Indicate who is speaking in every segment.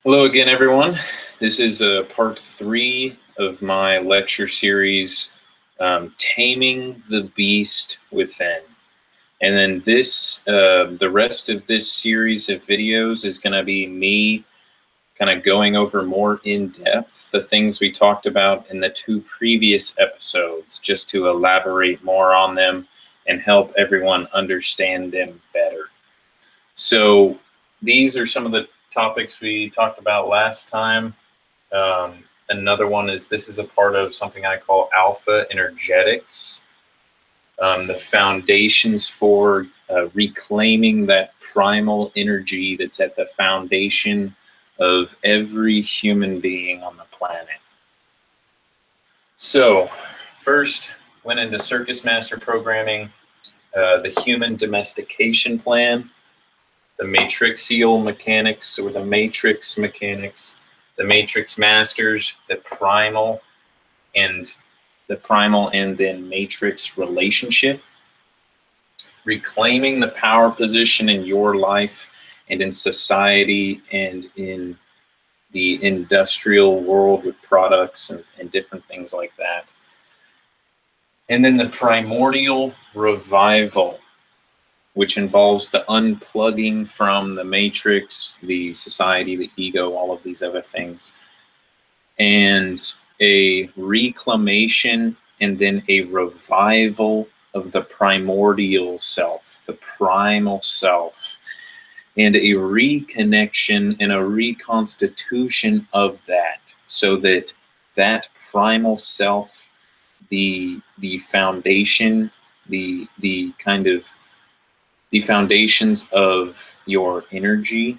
Speaker 1: Hello again, everyone. This is part 3 of my lecture series, Taming the Beast Within. And then the rest of this series of videos is going to be me kind of going over more in depth the things we talked about in the 2 previous episodes, just to elaborate more on them and help everyone understand them better. So these are some of the topics we talked about last time. Another one is this is a part of something I call alpha energetics, the foundations for reclaiming that primal energy that's at the foundation of every human being on the planet. So first went into Circus Master Programming, the Human Domestication Plan, the matrixial mechanics or the matrix mechanics, the matrix masters, the primal and then matrix relationship, reclaiming the power position in your life and in society and in the industrial world with products and different things like that. And then the primordial revival, which involves the unplugging from the matrix, the society, the ego, all of these other things, and a reclamation and then a revival of the primordial self, the primal self, and a reconnection and a reconstitution of that, so that that primal self, the foundation, the foundations of your energy,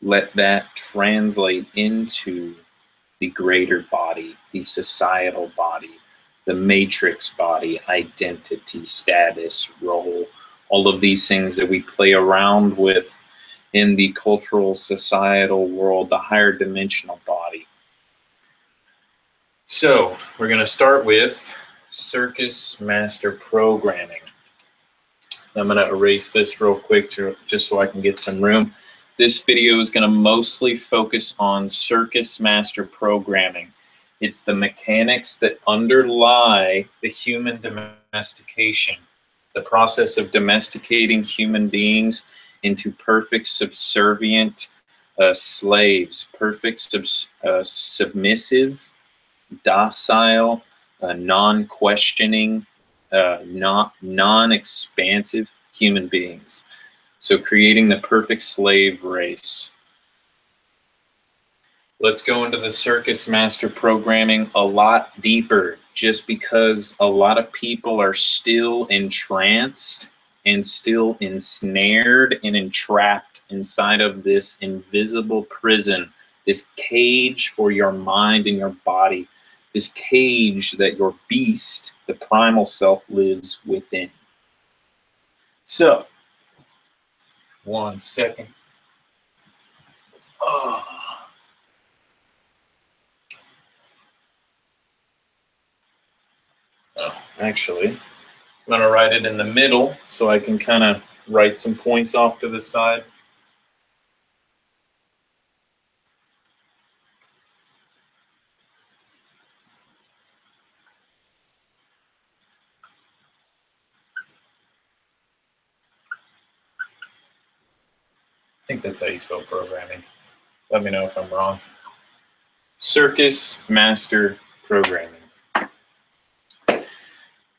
Speaker 1: let that translate into the greater body, the societal body, the matrix body, identity, status, role, all of these things that we play around with in the cultural, societal world, the higher dimensional body. So we're going to start with Circus Master Programming. I'm going to erase this real quick just so I can get some room. This video is going to mostly focus on Circus Master Programming. It's the mechanics that underlie the human domestication, the process of domesticating human beings into perfect subservient slaves, perfect submissive, docile, non-questioning, non-expansive human beings. So creating the perfect slave race. Let's go into the Circus Master Programming a lot deeper, just because a lot of people are still entranced and still ensnared and entrapped inside of this invisible prison, this cage for your mind and your body, this cage that your beast, the primal self, lives within. So, one second. Oh. Actually, I'm going to write it in the middle so I can kind of write some points off to the side. I think that's how you spell programming. Let me know if I'm wrong. Circus Master Programming.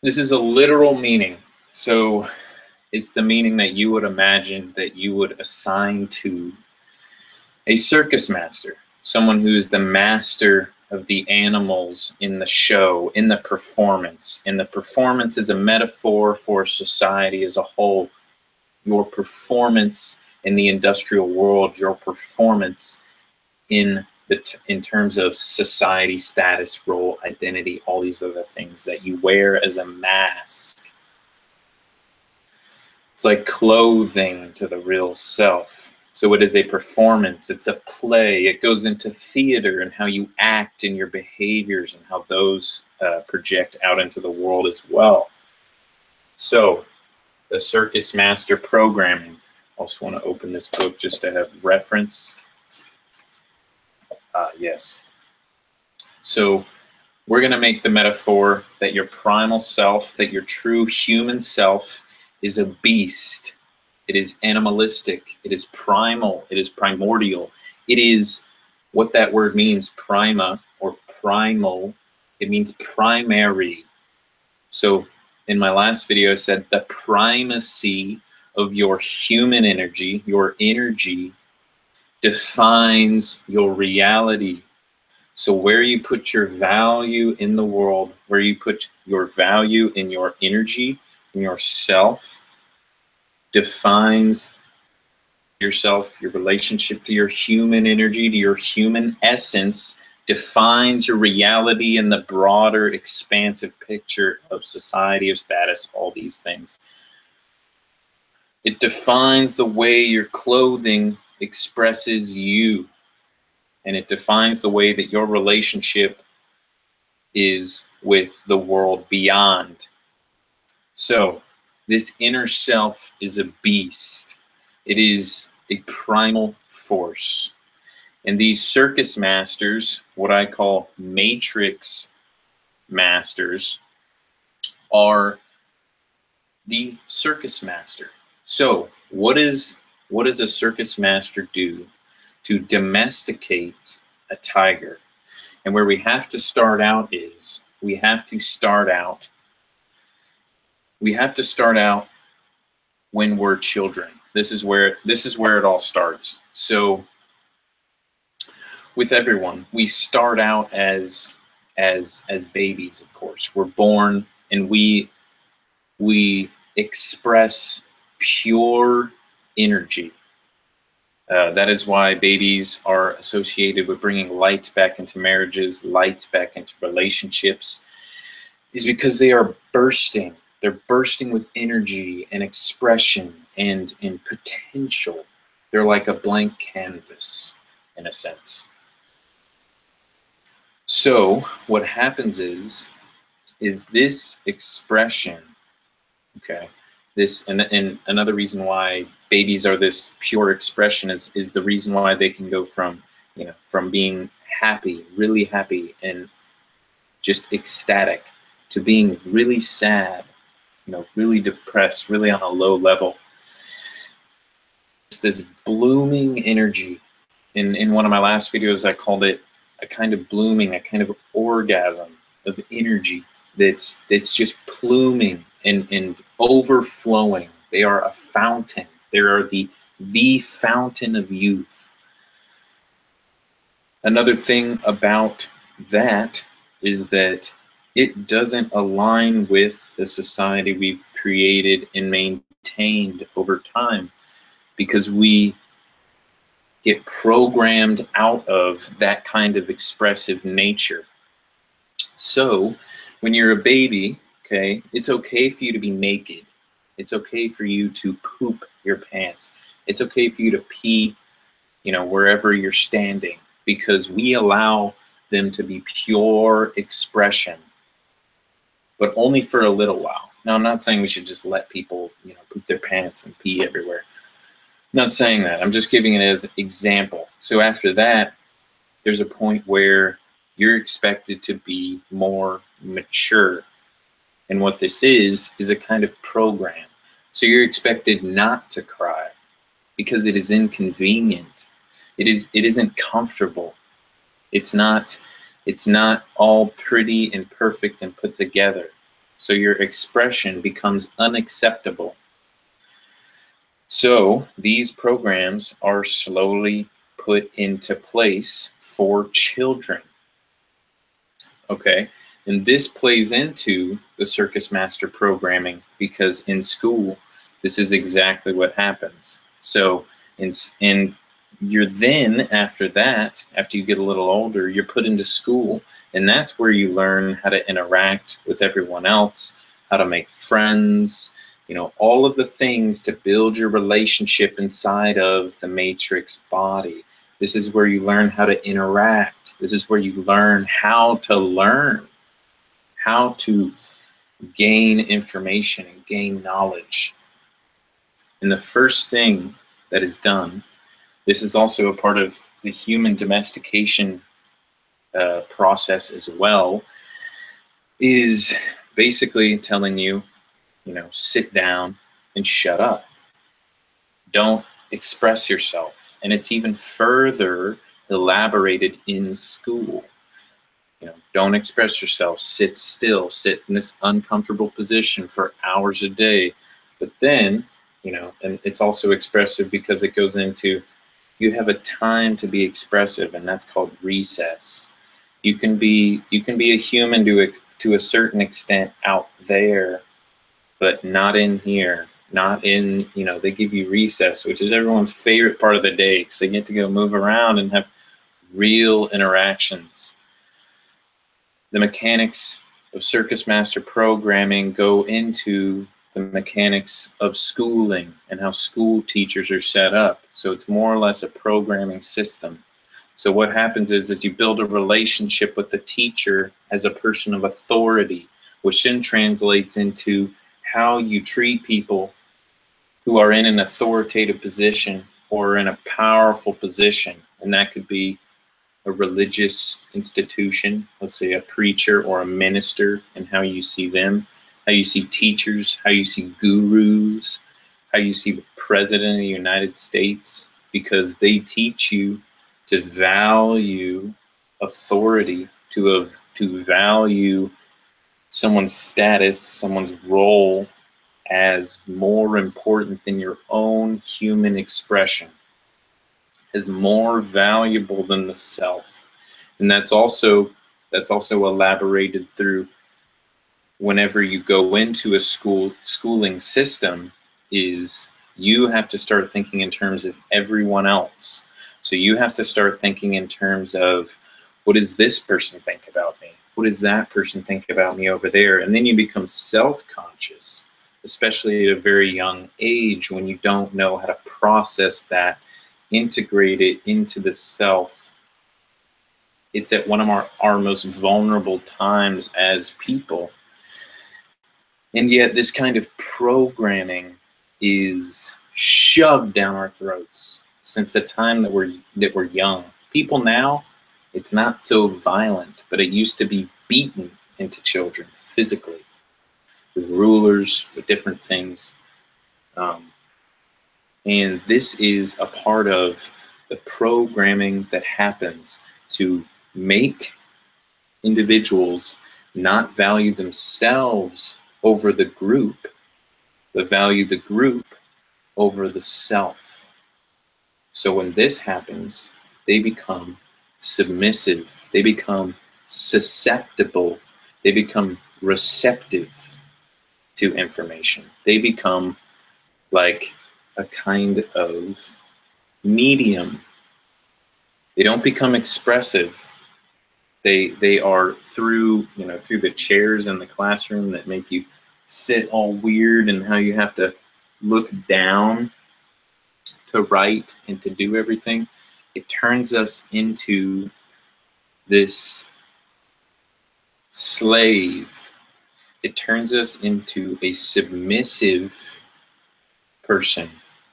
Speaker 1: This is a literal meaning. So it's the meaning that you would imagine that you would assign to a circus master, someone who is the master of the animals in the show, in the performance. And the performance is a metaphor for society as a whole. Your performance in the industrial world, your performance in terms of society, status, role, identity, all these other things that you wear as a mask. It's like clothing to the real self. So it is a performance, it's a play, it goes into theater and how you act in your behaviors and how those project out into the world as well. So the Circus Master Programming. Also want to open this book just to have reference. Yes. So we're going to make the metaphor that your primal self, that your true human self is a beast. It is animalistic. It is primal. It is primordial. It is what that word means, prima or primal. It means primary. So in my last video, I said the primacy of your human energy, your energy, defines your reality. So where you put your value in the world, where you put your value in your energy, in yourself, defines yourself, your relationship to your human energy, to your human essence, defines your reality in the broader, expansive picture of society, of status, all these things. It defines the way your clothing expresses you, and it defines the way that your relationship is with the world beyond. So this inner self is a beast. It is a primal force. And these circus masters, what I call matrix masters, are the circus master. So what is a circus master do to domesticate a tiger? And where we have to start out is we have to start out when we're children. This is where it all starts. So with everyone, we start out as babies, of course. We're born and we express pure energy. That is why babies are associated with bringing light back into marriages, light back into relationships, is because they are bursting. They're bursting with energy and expression and potential. They're like a blank canvas, in a sense. So what happens is this expression, okay, this and another reason why babies are this pure expression is the reason why they can go from being happy, really happy and just ecstatic, to being really sad, really depressed, really on a low level. It's this blooming energy. In one of my last videos, I called it a kind of blooming, a kind of orgasm of energy that's just pluming and overflowing. They are a fountain. They are the fountain of youth. Another thing about that is that it doesn't align with the society we've created and maintained over time, because we get programmed out of that kind of expressive nature. So when you're a baby, okay, it's okay for you to be naked. It's okay for you to poop your pants. It's okay for you to pee, wherever you're standing, because we allow them to be pure expression, but only for a little while. Now, I'm not saying we should just let people, poop their pants and pee everywhere. I'm not saying that. I'm just giving it as an example. So after that, there's a point where you're expected to be more mature. And what this is a kind of program. So you're expected not to cry because it is inconvenient. It isn't comfortable. It's not all pretty and perfect and put together. So your expression becomes unacceptable. So these programs are slowly put into place for children. Okay, and this plays into the Circus Master programming, because in school, this is exactly what happens. So you're then, after that, after you get a little older, you're put into school, and that's where you learn how to interact with everyone else, how to make friends, all of the things to build your relationship inside of the matrix body. This is where you learn how to interact. This is where you learn how to gain information and gain knowledge. And the first thing that is done, this is also a part of the human domestication process as well is basically telling you, sit down and shut up. Don't express yourself. And it's even further elaborated in school. Don't express yourself. Sit still. Sit in this uncomfortable position for hours a day. But then, and it's also expressive because it goes into, you have a time to be expressive, and that's called recess. You can be a human to a certain extent out there, but not in here. Not in, they give you recess, which is everyone's favorite part of the day, because they get to go move around and have real interactions. The mechanics of Circus Master programming go into the mechanics of schooling and how school teachers are set up. So it's more or less a programming system. So what happens is you build a relationship with the teacher as a person of authority, which then translates into how you treat people who are in an authoritative position or in a powerful position. And that could be a religious institution, let's say a preacher or a minister, and how you see them, how you see teachers, how you see gurus, how you see the president of the United States, because they teach you to value authority, to value someone's status, someone's role as more important than your own human expression, as more valuable than the self. And that's also elaborated through whenever you go into a schooling system, is you have to start thinking in terms of everyone else. So you have to start thinking in terms of, what does this person think about me? What does that person think about me over there? And then you become self-conscious, especially at a very young age, when you don't know how to process that, integrate it into the self. It's at one of our most vulnerable times as people. And yet this kind of programming is shoved down our throats since the time that we're young. People now, it's not so violent, but it used to be beaten into children physically, with rulers, with different things. And this is a part of the programming that happens to make individuals not value themselves over the group, but value the group over the self. So when this happens, they become submissive, they become susceptible, they become receptive to information. They become like a kind of medium. They don't become expressive. They are through the chairs in the classroom that make you sit all weird, and how you have to look down to write and to do everything. It turns us into this slave. It turns us into a submissive person,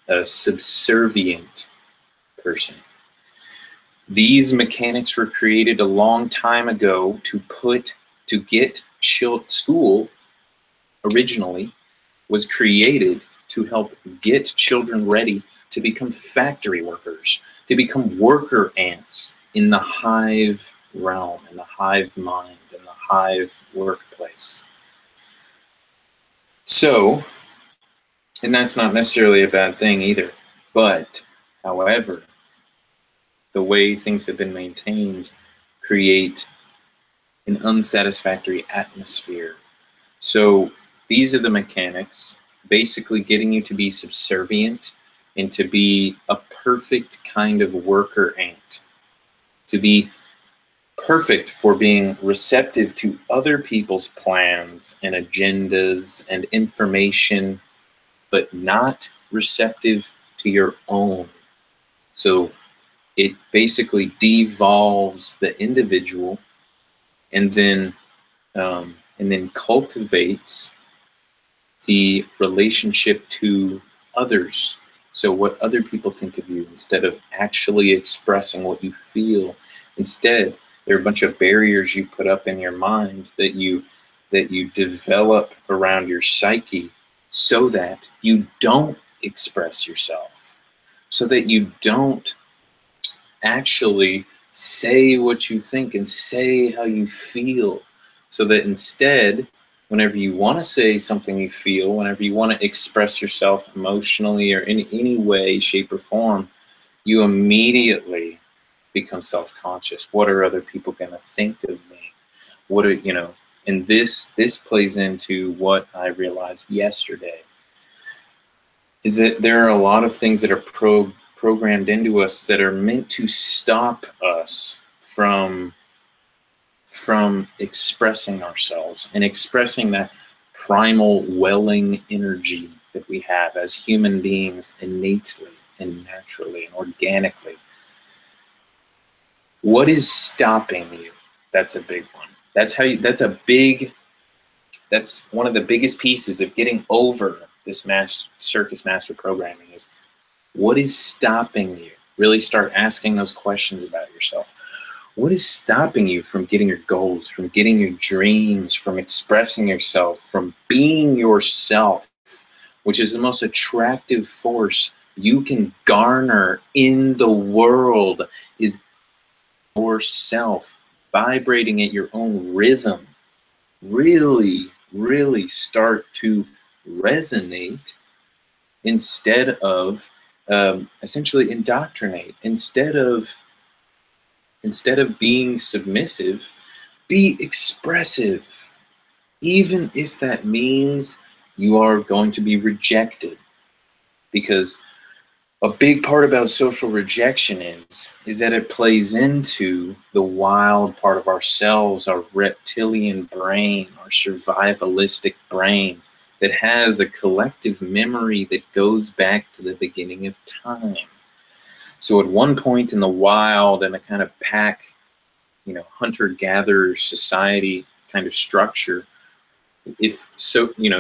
Speaker 1: a subservient person. These mechanics were created a long time ago to get school originally was created to help get children ready to become factory workers, to become worker ants in the hive realm, in the hive mind, in the hive workplace. So, and that's not necessarily a bad thing either, but however, the way things have been maintained create an unsatisfactory atmosphere. So these are the mechanics, basically getting you to be subservient and to be a perfect kind of worker ant, to be perfect for being receptive to other people's plans and agendas and information, but not receptive to your own. So it basically devolves the individual and then cultivates the relationship to others. So what other people think of you, instead of actually expressing what you feel. Instead, there are a bunch of barriers you put up in your mind that you develop around your psyche so that you don't express yourself, so that you don't actually say what you think and say how you feel, so that instead, whenever you want to say something you feel, whenever you want to express yourself emotionally or in any way, shape, or form, you immediately become self-conscious. What are other people going to think of me? What are, and this plays into what I realized yesterday, is that there are a lot of things that are programmed into us that are meant to stop us from expressing ourselves and expressing that primal welling energy that we have as human beings innately and naturally and organically. What is stopping you? That's a big one. That's one of the biggest pieces of getting over this circus master programming is, what is stopping you? Really start asking those questions about yourself. What is stopping you from getting your goals, from getting your dreams, from expressing yourself, from being yourself, which is the most attractive force you can garner in the world, is yourself, vibrating at your own rhythm. Really, really start to resonate instead of essentially indoctrinate. Instead of being submissive, be expressive, even if that means you are going to be rejected. Because a big part about social rejection is that it plays into the wild part of ourselves, our reptilian brain, our survivalistic brain, that has a collective memory that goes back to the beginning of time. So at one point in the wild, in a kind of pack, hunter-gatherer society kind of structure,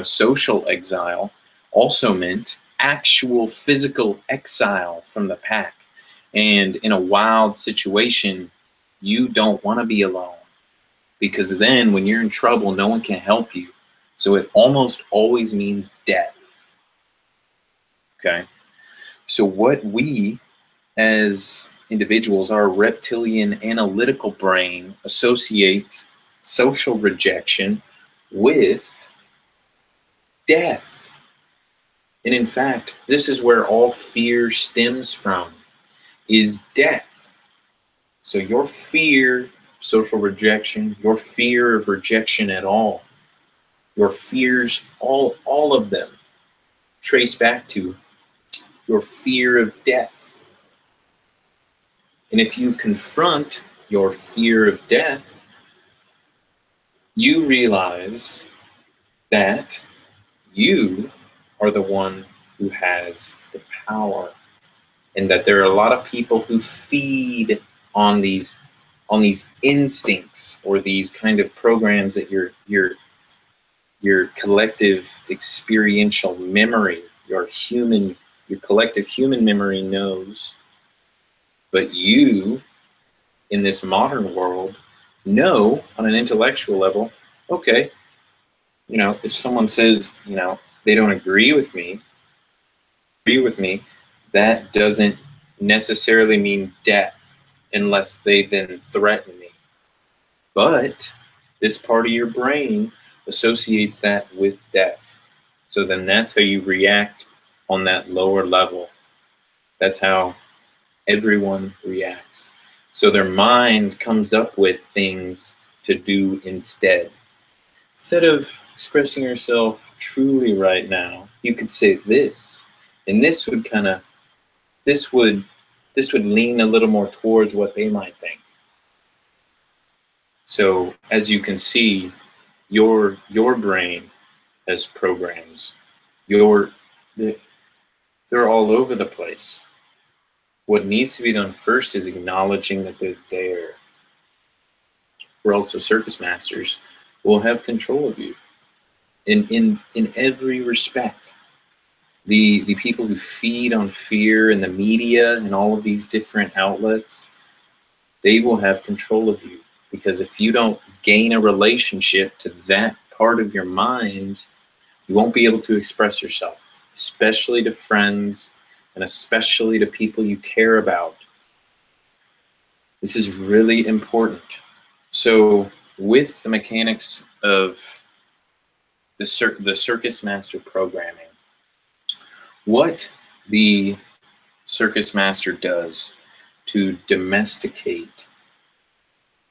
Speaker 1: social exile also meant actual physical exile from the pack. And in a wild situation, you don't want to be alone, because then when you're in trouble, no one can help you. So it almost always means death. Okay? So what we as individuals, our reptilian analytical brain associates social rejection with death. And in fact, this is where all fear stems from, is death. So your fear, social rejection, your fear of rejection at all, your fears, all of them trace back to your fear of death. And if you confront your fear of death, you realize that you are the one who has the power, and that there are a lot of people who feed on these instincts, or these kind of programs that your collective experiential memory, your collective human memory knows. But you, in this modern world, know on an intellectual level, okay, if someone says, they don't agree with me, that doesn't necessarily mean death unless they then threaten me. But this part of your brain associates that with death. So then that's how you react on that lower level. That's how everyone reacts. So their mind comes up with things to do instead. Instead of expressing yourself truly right now, you could say this, and this would lean a little more towards what they might think. So as you can see, your brain has programs. They're all over the place. What needs to be done first is acknowledging that they're there, or else the circus masters will have control of you in every respect. The people who feed on fear in the media and all of these different outlets, they will have control of you. Because if you don't gain a relationship to that part of your mind, you won't be able to express yourself, especially to friends and especially to people you care about. This is really important. So with the mechanics of the Circus Master programming, what the Circus Master does to domesticate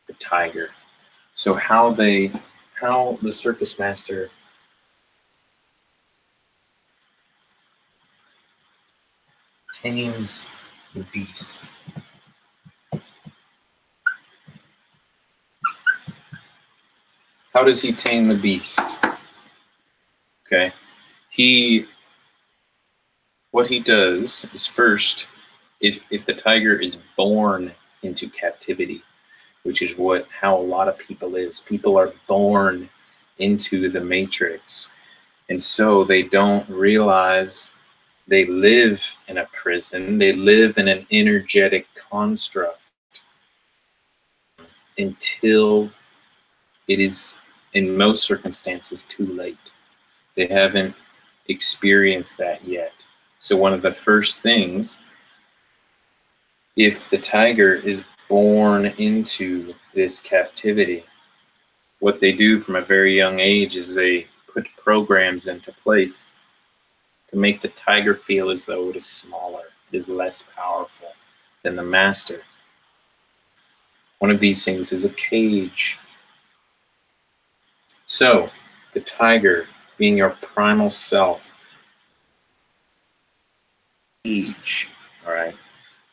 Speaker 1: the tiger. So how the Circus Master tames the beast. How does he tame the beast? Okay, what he does is, first, if the tiger is born into captivity, which is how a lot of people is. People are born into the matrix, and so they don't realize they live in a prison. They live in an energetic construct until it is, in most circumstances, too late. They haven't experienced that yet. So one of the first things, if the tiger is born into this captivity, what they do from a very young age is they put programs into place to make the tiger feel as though it is smaller, it is less powerful than the master. One of these things is a cage. So the tiger, being your primal self, cage, all right?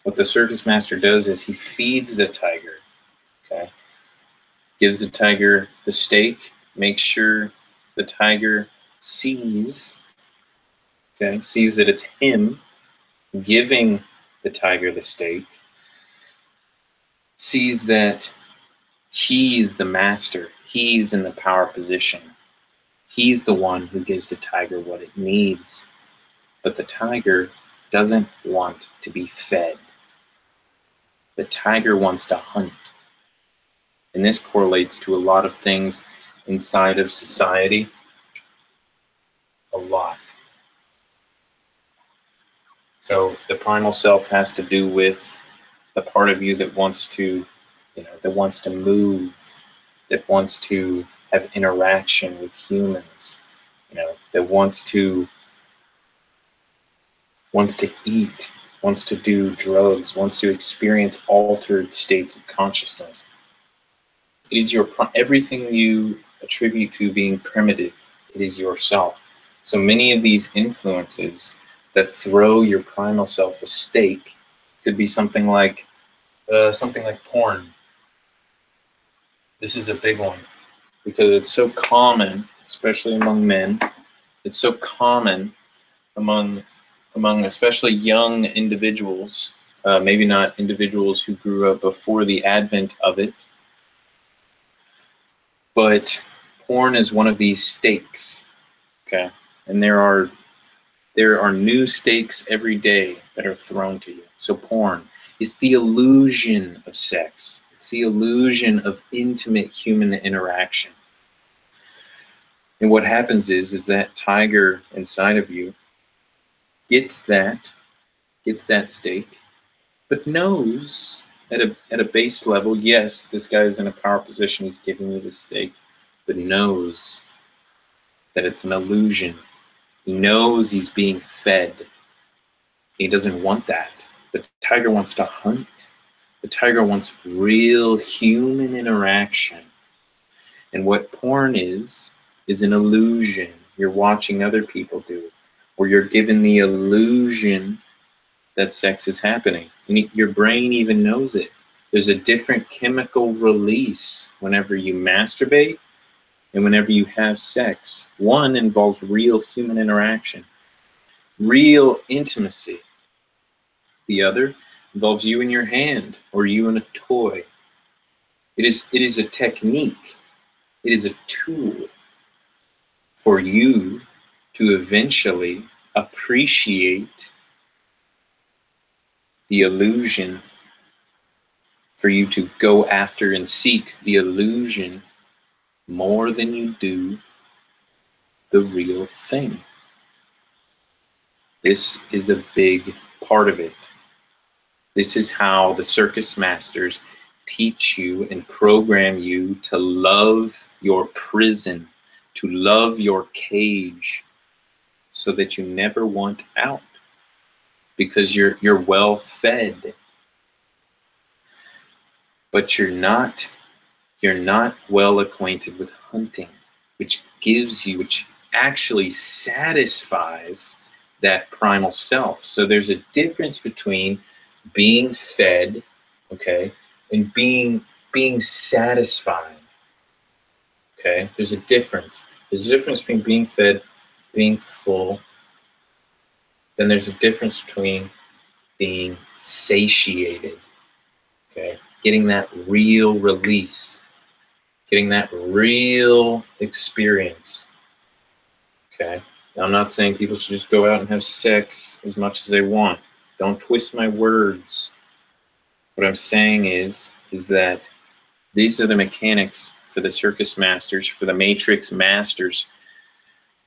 Speaker 1: What the Circus Master does is he feeds the tiger, okay? Gives the tiger the steak, makes sure the tiger sees that it's him giving the tiger the steak, sees that he's the master, he's in the power position, he's the one who gives the tiger what it needs. But the tiger doesn't want to be fed. The tiger wants to hunt. And this correlates to a lot of things inside of society. A lot. So the primal self has to do with the part of you that wants to, that wants to move, that wants to have interaction with humans, that wants to eat, wants to do drugs, wants to experience altered states of consciousness. It is everything you attribute to being primitive. It is yourself. So many of these influences that throw your primal self a stake could be something like porn. This is a big one because it's so common, especially among men. It's so common among especially young individuals, maybe not individuals who grew up before the advent of it, but porn is one of these stakes, okay? And there are new stakes every day that are thrown to you. So porn is the illusion of sex. It's the illusion of intimate human interaction. And what happens is that tiger inside of you gets that stake, but knows at a base level, yes, this guy is in a power position, he's giving you this stake, but knows that it's an illusion. He knows he's being fed. He doesn't want that. The tiger wants to hunt. The tiger wants real human interaction. And what porn is an illusion. You're watching other people do it, or you're given the illusion that sex is happening. And your brain even knows it. There's a different chemical release whenever you masturbate and whenever you have sex. One involves real human interaction, real intimacy. The other involves you in your hand or you in a toy. It is a technique. It is a tool for you to eventually appreciate the illusion, for you to go after and seek the illusion more than you do the real thing. This is a big part of it. This is how the circus masters teach you and program you to love your prison, to love your cage, so that you never want out, because you're well fed, but you're not well acquainted with hunting, which actually satisfies that primal self. So there's a difference between being fed, okay, and being satisfied. Okay, there's a difference. There's a difference between being fed, being full. Then there's a difference between being satiated. Okay, getting that real release, getting that real experience. Okay, now I'm not saying people should just go out and have sex as much as they want. Don't twist my words. What I'm saying is that these are the mechanics for the circus masters, for the matrix masters,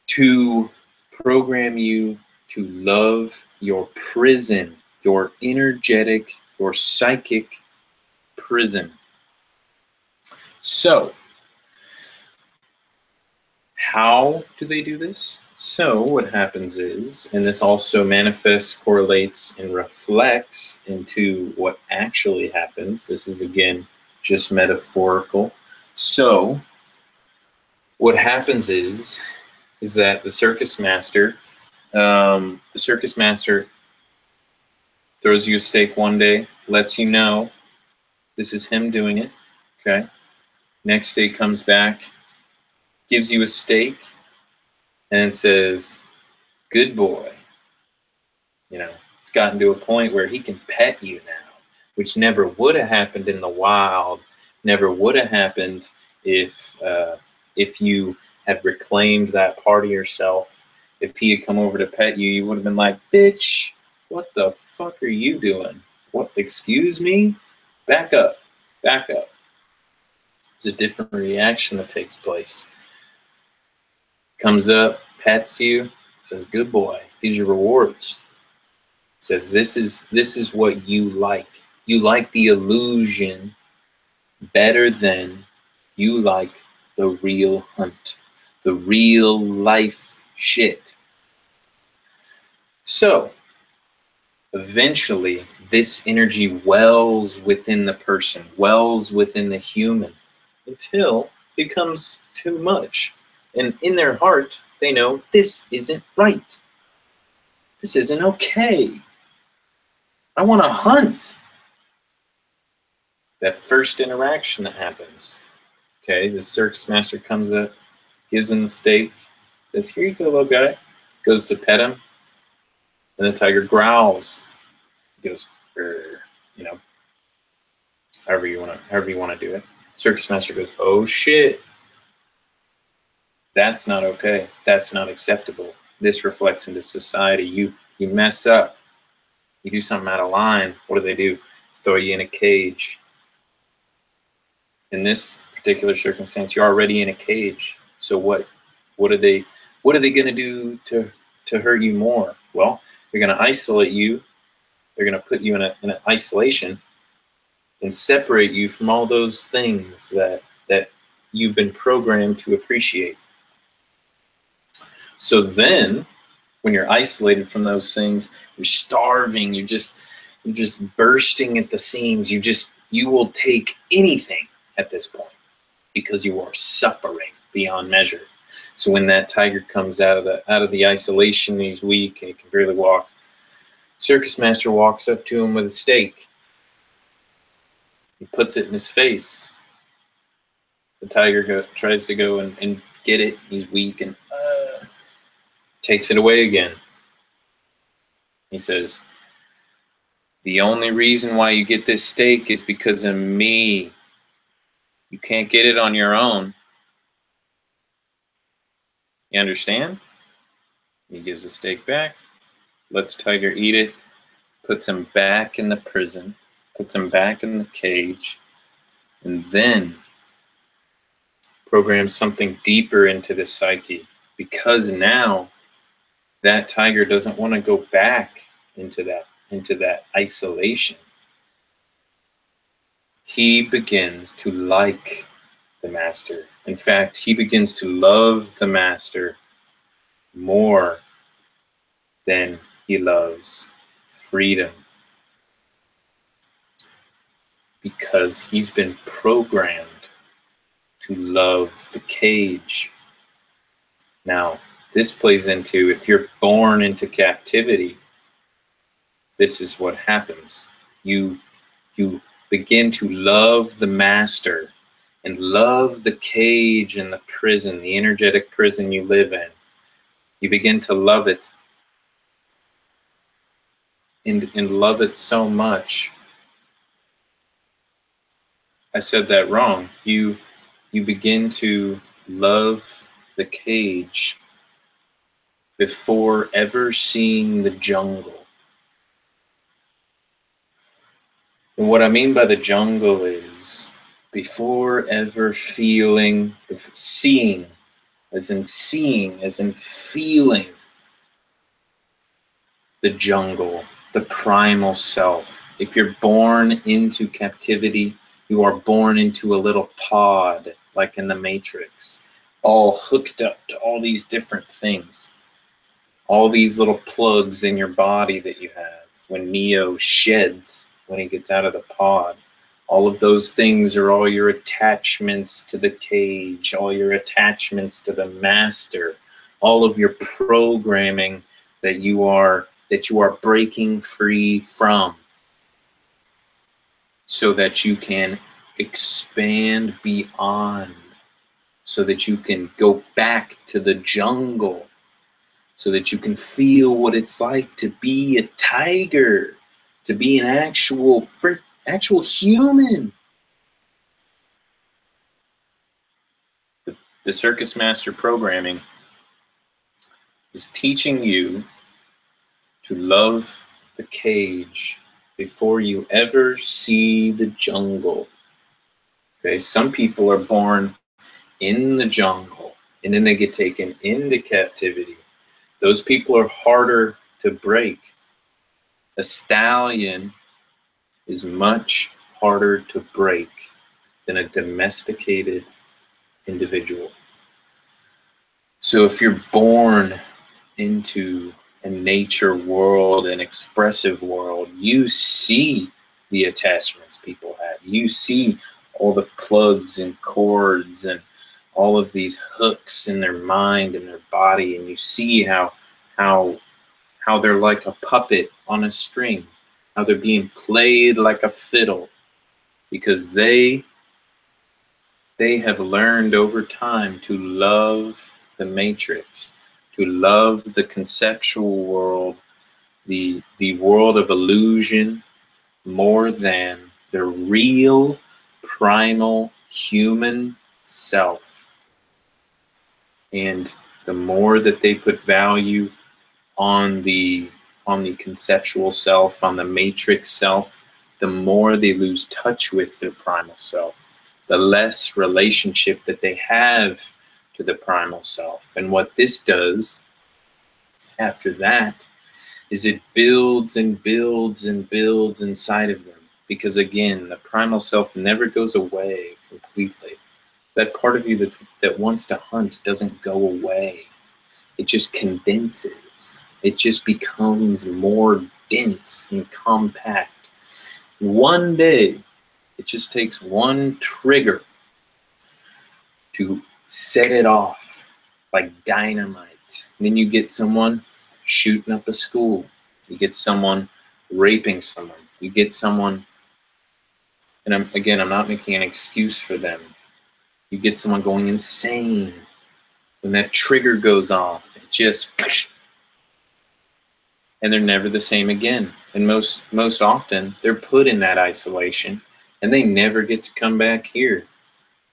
Speaker 1: to program you to love your prison, your energetic, your psychic prison. So, how do they do this? So what happens is, and this also manifests, correlates, and reflects into what actually happens. This is, again, just metaphorical. So what happens is that the circus master throws you a steak one day, lets you know this is him doing it, okay? Next day comes back, gives you a steak, and says, good boy. You know, it's gotten to a point where he can pet you now, which never would have happened in the wild, never would have happened if you had reclaimed that part of yourself. If he had come over to pet you, you would have been like, bitch, what the fuck are you doing? What, excuse me? Back up, back up. It's a different reaction that takes place. Comes up, pets you, says, good boy, these are rewards. Says, this is what you like. You like the illusion better than you like the real hunt, the real life shit. So eventually this energy wells within the person, wells within the human, until it becomes too much. And in their heart, they know this isn't right. This isn't okay. I want to hunt. That first interaction that happens. Okay, the circus master comes up, gives him the steak, says, here you go, little guy. Goes to pet him, and the tiger growls. He goes, you know, however you want to do it. Circus master goes, oh shit. That's not okay. That's not acceptable. This reflects into society. You mess up. You do something out of line. What do? Throw you in a cage. In this particular circumstance, you're already in a cage. So what are they going to do to hurt you more? Well, they're going to isolate you. They're going to put you in an isolation and separate you from all those things that you've been programmed to appreciate. So then, when you're isolated from those things, you're starving, you're just bursting at the seams. You will take anything at this point because you are suffering beyond measure. So when that tiger comes out of the isolation, he's weak and he can barely walk. Circus master walks up to him with a steak. He puts it in his face. The tiger tries to go and get it. He's weak and takes it away again. He says, the only reason why you get this steak is because of me. You can't get it on your own. You understand? He gives the steak back, lets Tiger eat it, puts him back in the prison, puts him back in the cage, and then programs something deeper into the psyche, because now that tiger doesn't want to go back into that isolation. He begins to like the master. In fact, he begins to love the master more than he loves freedom, because he's been programmed to love the cage. Now, this plays into, if you're born into captivity, this is what happens. You begin to love the master and love the cage and the prison, the energetic prison you live in. You begin to love it, and love it so much. I said that wrong. You begin to love the cage before ever seeing the jungle. And what I mean by the jungle is before ever seeing, as in feeling the jungle, the primal self. If you're born into captivity, you are born into a little pod, like in the Matrix, all hooked up to all these different things. All these little plugs in your body that you have. When Neo sheds, when he gets out of the pod, all of those things are all your attachments to the cage, all your attachments to the master, all of your programming that you are breaking free from, so that you can expand beyond, so that you can go back to the jungle, so that you can feel what it's like to be a tiger, to be an actual human. The Circus Master programming is teaching you to love the cage before you ever see the jungle. Okay, some people are born in the jungle and then they get taken into captivity. Those people are harder to break. A stallion is much harder to break than a domesticated individual. So if you're born into a nature world, an expressive world, you see the attachments people have. You see all the plugs and cords and all of these hooks in their mind and their body, and you see how they're like a puppet on a string, how they're being played like a fiddle, because they have learned over time to love the Matrix, to love the conceptual world, the world of illusion, more than the real primal human self. And the more that they put value on the conceptual self, on the Matrix self, the more they lose touch with their primal self, the less relationship that they have to the primal self. And what this does after that is it builds and builds and builds inside of them. Because again, the primal self never goes away completely. That part of you that wants to hunt doesn't go away. It just condenses. It just becomes more dense and compact. One day, it just takes one trigger to set it off like dynamite. And then you get someone shooting up a school. You get someone raping someone. You get someone, and I'm not making an excuse for them. You get someone going insane. When that trigger goes off, it just, and they're never the same again. And most often, they're put in that isolation, and they never get to come back here. You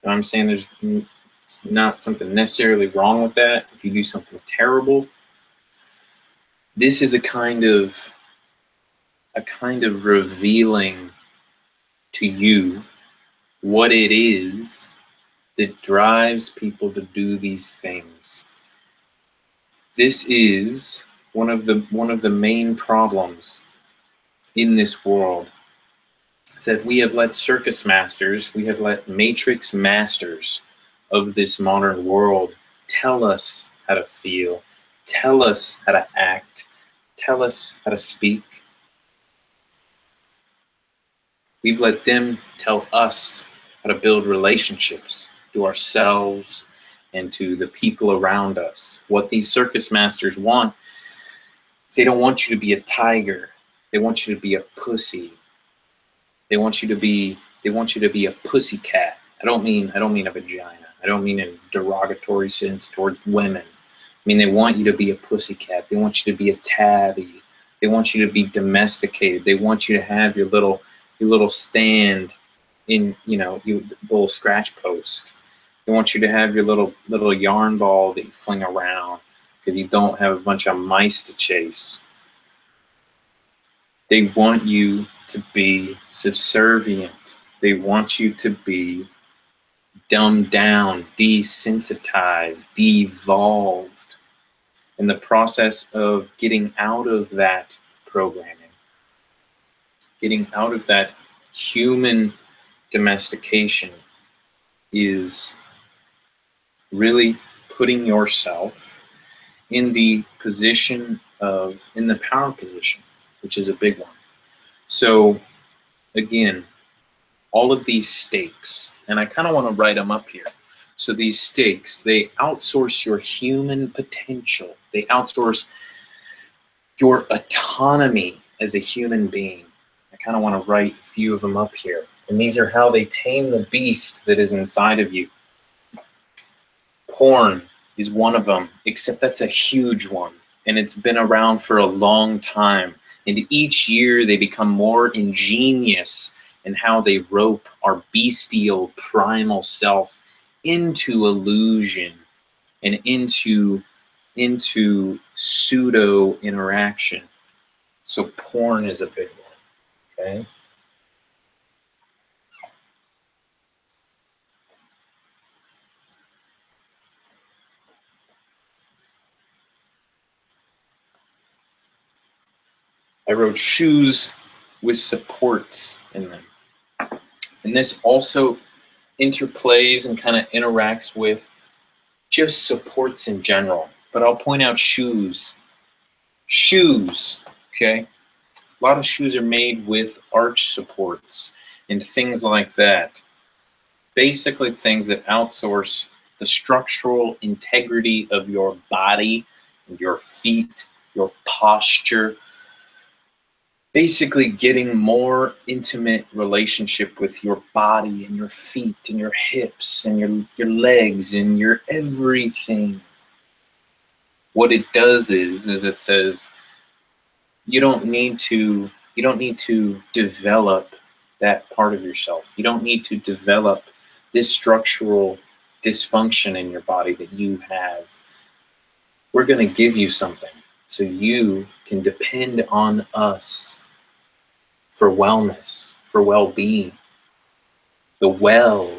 Speaker 1: know I'm saying? It's not something necessarily wrong with that. If you do something terrible, This is a kind of revealing to you what it is that drives people to do these things. This is one of the main problems in this world. It's that we have let circus masters, we have let matrix masters of this modern world tell us how to feel, tell us how to act, tell us how to speak. We've let them tell us how to build relationships to ourselves and to the people around us. What these circus masters want is they don't want you to be a tiger. They want you to be a pussy. They want you to be a pussycat. I don't mean a vagina. I don't mean in a derogatory sense towards women. I mean, they want you to be a pussycat. They want you to be a tabby. They want you to be domesticated. They want you to have your little stand in, your little scratch post. They want you to have your little yarn ball that you fling around because you don't have a bunch of mice to chase. They want you to be subservient. They want you to be dumbed down, desensitized, devolved. In the process of getting out of that programming, getting out of that human domestication is really putting yourself in the power position, which is a big one. So again, all of these stakes, and I kind of want to write them up here. So these stakes, they outsource your human potential. They outsource your autonomy as a human being. I kind of want to write a few of them up here. And these are how they tame the beast that is inside of you. Porn is one of them, except that's a huge one. And it's been around for a long time. And each year they become more ingenious in how they rope our bestial primal self into illusion and into pseudo interaction. So porn is a big one, okay? I wrote shoes with supports in them. And this also interplays and kind of interacts with just supports in general. But I'll point out shoes. Shoes, okay? A lot of shoes are made with arch supports and things like that. Basically things that outsource the structural integrity of your body, and your feet, your posture, basically getting more intimate relationship with your body and your feet and your hips and your legs and your everything. What it does is it says you don't need to develop that part of yourself. You don't need to develop this structural dysfunction in your body that you have. We're going to give you something so you can depend on us for wellness, for well-being, the well-being.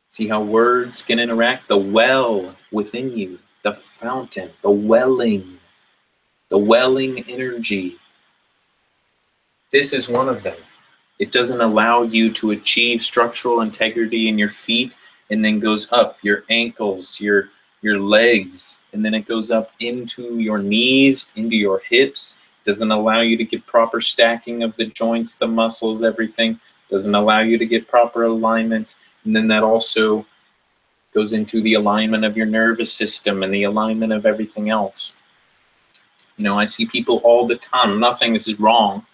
Speaker 1: See how words can interact? The well within you, the fountain, the welling energy. This is one of them. It doesn't allow you to achieve structural integrity in your feet and then goes up your ankles, your legs, and then it goes up into your knees, into your hips. Doesn't allow you to get proper stacking of the joints, the muscles, everything. Doesn't allow you to get proper alignment. And then that also goes into the alignment of your nervous system and the alignment of everything else. I see people all the time. I'm not saying this is wrong.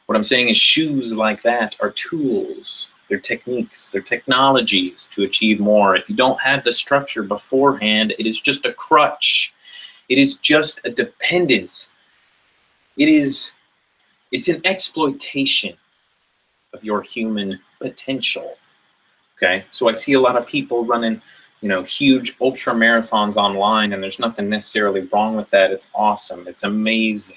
Speaker 1: What I'm saying is shoes like that are tools. They're techniques. They're technologies to achieve more. If you don't have the structure beforehand, it is just a crutch. It is just a dependence. It's an exploitation of your human potential. Okay, so I see a lot of people running huge ultra marathons online, and there's nothing necessarily wrong with that. It's awesome. It's amazing.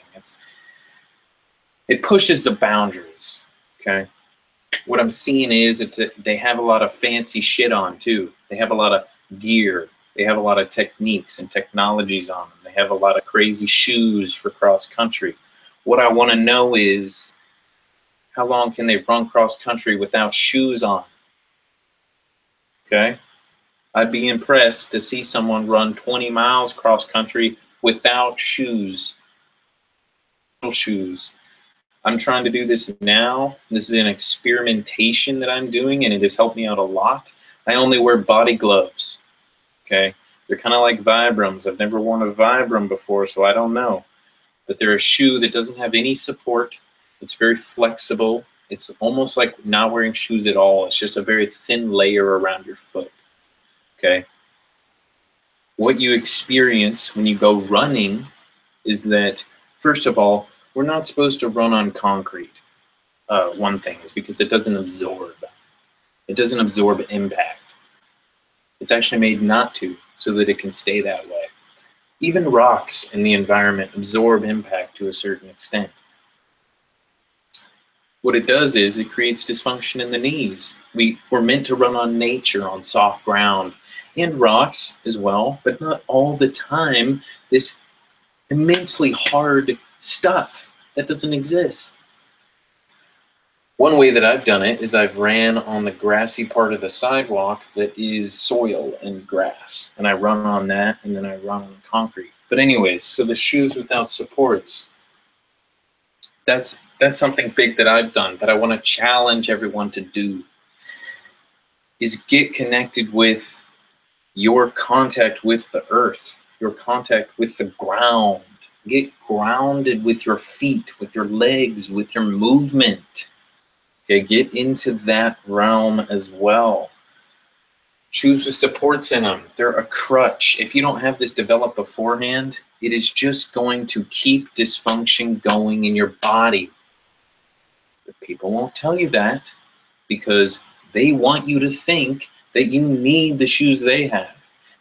Speaker 1: It pushes the boundaries. Okay. What I'm seeing is they have a lot of fancy shit on too. They have a lot of gear. They have a lot of techniques and technologies on them. They have a lot of crazy shoes for cross country. What I want to know is, how long can they run cross country without shoes on? Okay. I'd be impressed to see someone run 20 miles cross country without shoes. Shoes. I'm trying to do this now. This is an experimentation that I'm doing, and it has helped me out a lot. I only wear body gloves. Okay. They're kind of like Vibrams. I've never worn a Vibram before, so I don't know. But they're a shoe that doesn't have any support. It's very flexible. It's almost like not wearing shoes at all. It's just a very thin layer around your foot. Okay. What you experience when you go running is that, first of all, we're not supposed to run on concrete. One thing is because it doesn't absorb. It doesn't absorb impact. It's actually made not to, so that it can stay that way. Even rocks in the environment absorb impact to a certain extent. What it does is it creates dysfunction in the knees. We're meant to run on nature, on soft ground, and rocks as well, but not all the time. This immensely hard stuff that doesn't exist. One way that I've done it is I've ran on the grassy part of the sidewalk that is soil and grass, and I run on that, and then I run on the concrete. But anyways, so the shoes without supports, that's something big that I've done that I want to challenge everyone to do, is get connected with your contact with the earth, your contact with the ground. Get grounded with your feet, with your legs, with your movement. Okay, get into that realm as well. Shoes with supports in them. They're a crutch. If you don't have this developed beforehand, it is just going to keep dysfunction going in your body. But people won't tell you that because they want you to think that you need the shoes they have.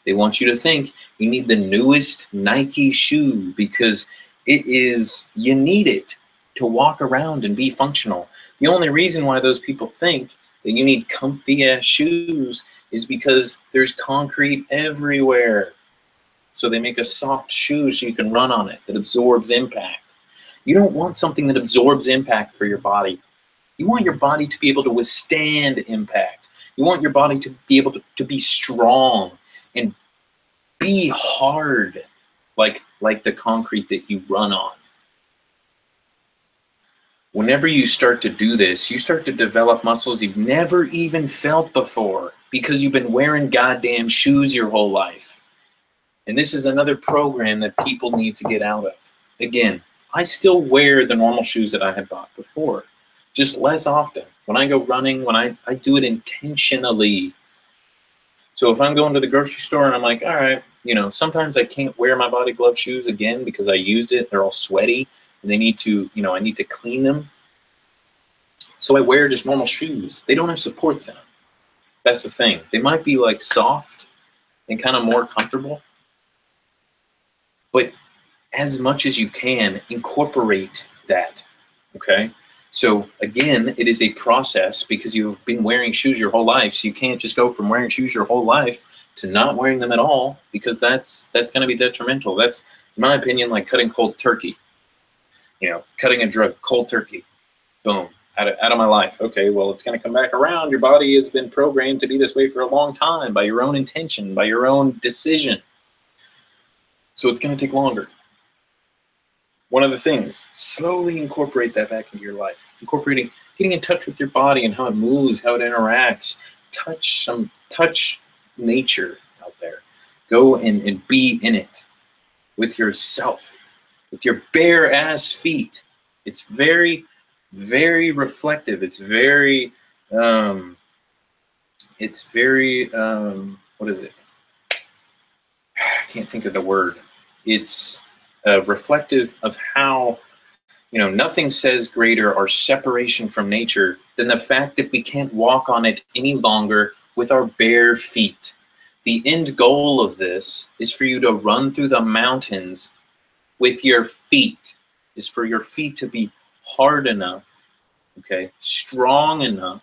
Speaker 1: They want you to think you need the newest Nike shoe because you need it to walk around and be functional. The only reason why those people think that you need comfy ass shoes is because there's concrete everywhere. So they make a soft shoe so you can run on it that absorbs impact. You don't want something that absorbs impact for your body. You want your body to be able to withstand impact. You want your body to be able to be strong and be hard like the concrete that you run on. Whenever you start to do this, you start to develop muscles you've never even felt before because you've been wearing goddamn shoes your whole life. And this is another program that people need to get out of. Again, I still wear the normal shoes that I had bought before, just less often. When I go running, when I do it intentionally. So if I'm going to the grocery store and I'm like, all right, sometimes I can't wear my body glove shoes again because I used it. They're all sweaty and they need to, I need to clean them. So I wear just normal shoes. They don't have supports in them. That's the thing. They might be like soft and kind of more comfortable, but as much as you can, incorporate that, okay? So again, it is a process because you've been wearing shoes your whole life, so you can't just go from wearing shoes your whole life to not wearing them at all because that's going to be detrimental. That's, in my opinion, like cutting cold turkey. Cutting a drug, cold turkey, boom, out of my life. Okay, well, it's going to come back around. Your body has been programmed to be this way for a long time by your own intention, by your own decision. So it's going to take longer. One of the things, slowly incorporate that back into your life. Getting in touch with your body and how it moves, how it interacts. Touch nature out there. Go and be in it with yourself, with your bare ass feet. It's very, very reflective. It's very, what is it? I can't think of the word. It's reflective of how, nothing says greater our separation from nature than the fact that we can't walk on it any longer with our bare feet. The end goal of this is for you to run through the mountains with your feet, is for your feet to be hard enough, okay, strong enough,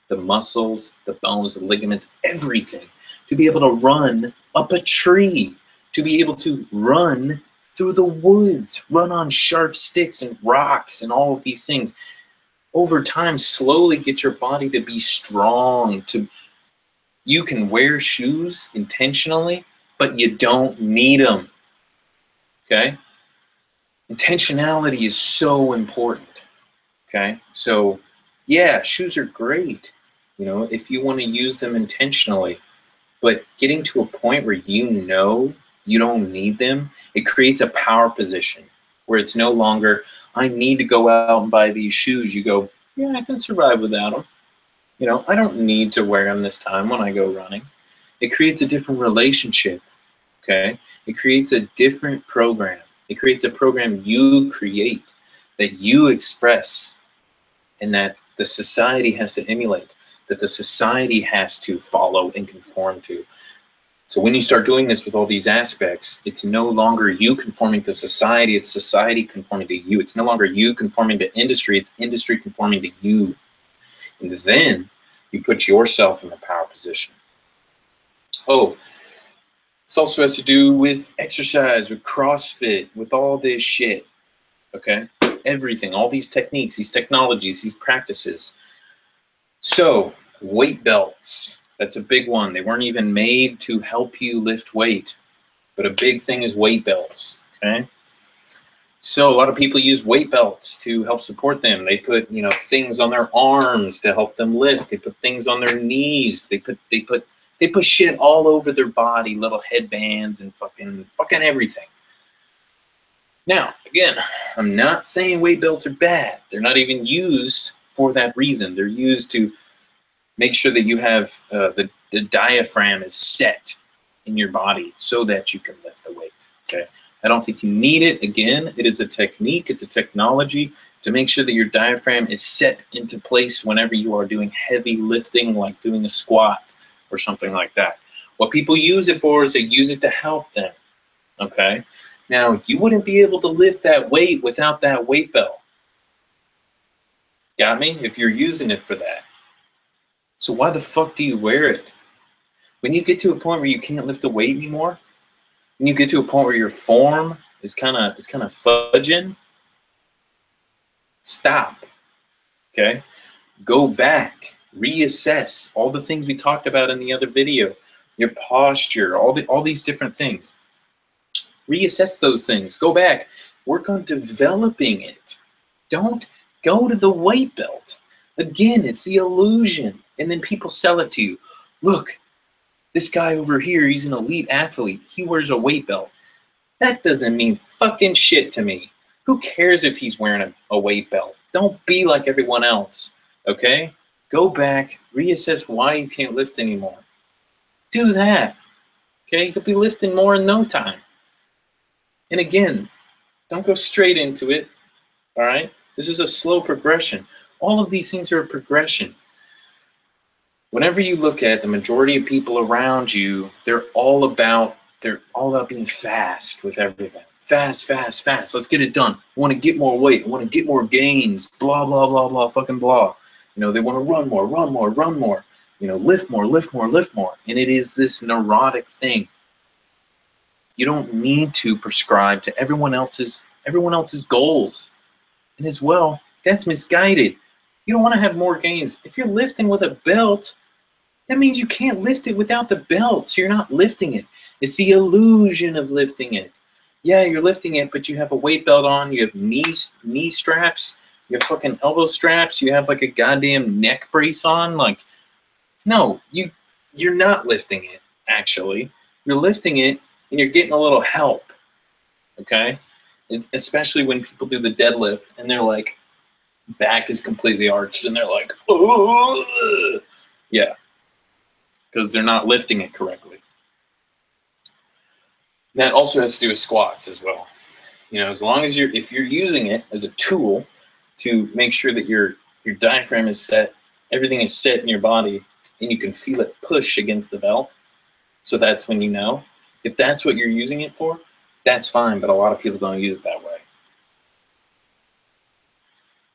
Speaker 1: the muscles, the bones, the ligaments, everything, to be able to run up a tree, to be able to run through the woods, run on sharp sticks and rocks and all of these things. Over time, slowly get your body to be strong. You can wear shoes intentionally, but you don't need them, okay? Intentionality is so important, okay? So, yeah, shoes are great, you know, if you want to use them intentionally, but getting to a point where you know you don't need them, it creates a power position where it's no longer, I need to go out and buy these shoes. You go, yeah, I can survive without them. You know, I don't need to wear them this time when I go running. It creates a different relationship, okay? It creates a different program. It creates a program you create, that you express, and that the society has to emulate, that the society has to follow and conform to. So when you start doing this with all these aspects, it's no longer you conforming to society, it's society conforming to you. It's no longer you conforming to industry, it's industry conforming to you. And then you put yourself in the power position. Oh, this also has to do with exercise, with CrossFit, with all this shit, okay? Everything, all these techniques, these technologies, these practices. So, weight belts, that's a big one. They weren't even made to help you lift weight, but a big thing is weight belts, okay? So a lot of people use weight belts to help support them. They put, you know, things on their arms to help them lift. They put things on their knees. They put shit all over their body, little headbands and fucking everything. Now, again, I'm not saying weight belts are bad. They're not even used for that reason. They're used to make sure that you have the diaphragm is set in your body so that you can lift the weight, okay? I don't think you need it. Again, it is a technique, it's a technology to make sure that your diaphragm is set into place whenever you are doing heavy lifting, like doing a squat or something like that. What people use it for is they use it to help them, okay? Now, you wouldn't be able to lift that weight without that weight belt. Got me? If you're using it for that. So why the fuck do you wear it? When you get to a point where you can't lift a weight anymore, when you get to a point where your form is kind of fudging, stop, okay? Go back, reassess all the things we talked about in the other video, your posture, all these different things. Reassess those things, go back, work on developing it. Don't go to the weight belt. Again, it's the illusion, and then people sell it to you. Look, this guy over here, he's an elite athlete. He wears a weight belt. That doesn't mean fucking shit to me. Who cares if he's wearing a weight belt? Don't be like everyone else, okay? Go back, reassess why you can't lift anymore. Do that, okay? You could be lifting more in no time. And again, don't go straight into it, all right? This is a slow progression. All of these things are a progression. Whenever you look at the majority of people around you, they're all about being fast with everything. Fast, fast, fast. Let's get it done. I want to get more weight. I want to get more gains. Blah, blah, blah, blah, fucking blah. You know, they want to run more, run more, run more. You know, lift more, lift more, lift more. And it is this neurotic thing. You don't need to prescribe to everyone else's goals. And as well, that's misguided. You don't want to have more gains. If you're lifting with a belt, that means you can't lift it without the belt. So you're not lifting it. It's the illusion of lifting it. Yeah, you're lifting it, but you have a weight belt on. You have knee straps. You have fucking elbow straps. You have like a goddamn neck brace on. Like, no, you're not lifting it, actually. You're lifting it, and you're getting a little help, okay? Especially when people do the deadlift, and they're like, back is completely arched, and they're like, oh, yeah, because they're not lifting it correctly. That also has to do with squats as well. You know, as long as if you're using it as a tool to make sure that your diaphragm is set, everything is set in your body, and you can feel it push against the belt, So that's when you know. If that's what you're using it for, that's fine, but a lot of people don't use it that way.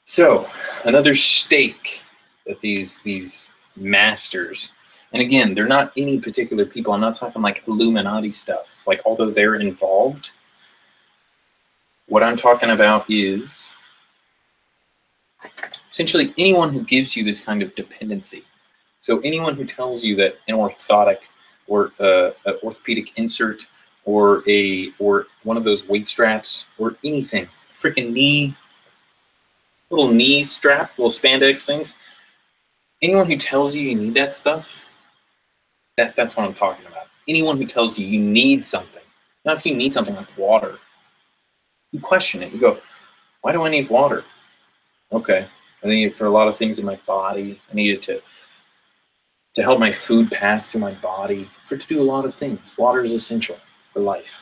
Speaker 1: So another stake that these masters, and again, they're not any particular people. I'm not talking like Illuminati stuff. Like, although they're involved, what I'm talking about is essentially anyone who gives you this kind of dependency. So anyone who tells you that an orthotic or an orthopedic insert or one of those weight straps or anything, freaking little knee strap, little spandex things, anyone who tells you you need that stuff, that's what I'm talking about. Anyone who tells you you need something. Now, if you need something like water, you question it. You go, why do I need water? Okay, I need it for a lot of things in my body. I need it to help my food pass through my body, for it to do a lot of things. Water is essential for life,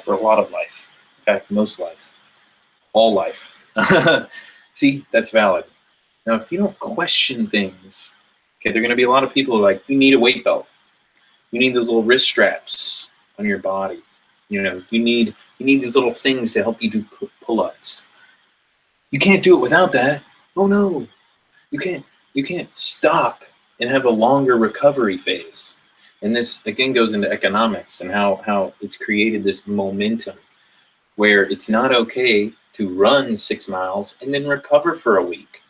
Speaker 1: for a lot of life. In fact, most life, all life. See, that's valid. Now, if you don't question things, okay, there are going to be a lot of people who are like, you need a weight belt. You need those little wrist straps on your body. You know, you need these little things to help you do pull-ups. You can't do it without that. Oh no, you can't stop and have a longer recovery phase. And this again goes into economics and how it's created this momentum where it's not okay to run 6 miles and then recover for a week.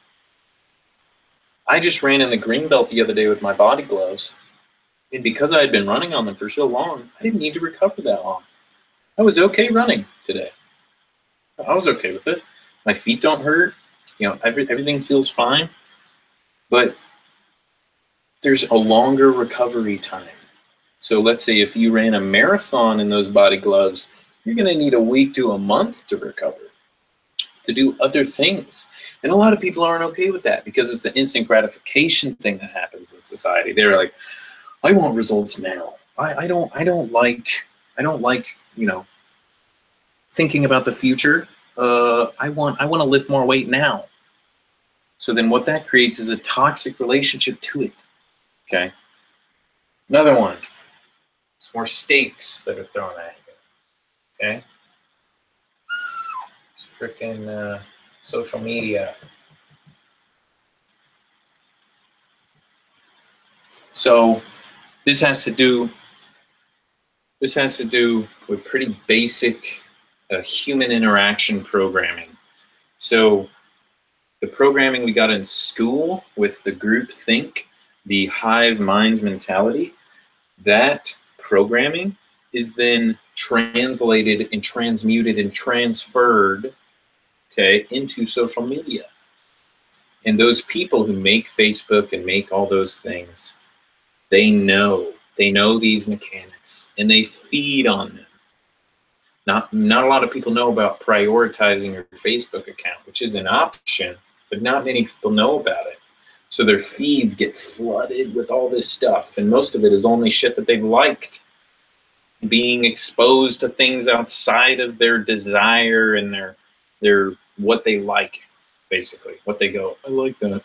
Speaker 1: I just ran in the green belt the other day with my body gloves, and because I had been running on them for so long, I didn't need to recover that long. I was okay running today. I was okay with it. My feet don't hurt. You know, everything feels fine. But there's a longer recovery time. So let's say if you ran a marathon in those body gloves, you're going to need a week to a month to recover, to do other things. And a lot of people aren't okay with that because it's the instant gratification thing that happens in society. They're like, I want results now. I don't like, you know, thinking about the future. I want to lift more weight now. So then what that creates is a toxic relationship to it. Okay. Another one. Some more stakes that are thrown at you. Okay. It's freaking social media. So this has to do with pretty basic human interaction programming. So the programming we got in school with the group think, the hive mind mentality, that programming is then translated and transmuted and transferred, okay, into social media. And those people who make Facebook and make all those things, they know these mechanics and they feed on them. Not a lot of people know about prioritizing your Facebook account, which is an option, but not many people know about it. So their feeds get flooded with all this stuff, and most of it is only shit that they've liked. Being exposed to things outside of their desire and their what they like, basically. What they go, I like that.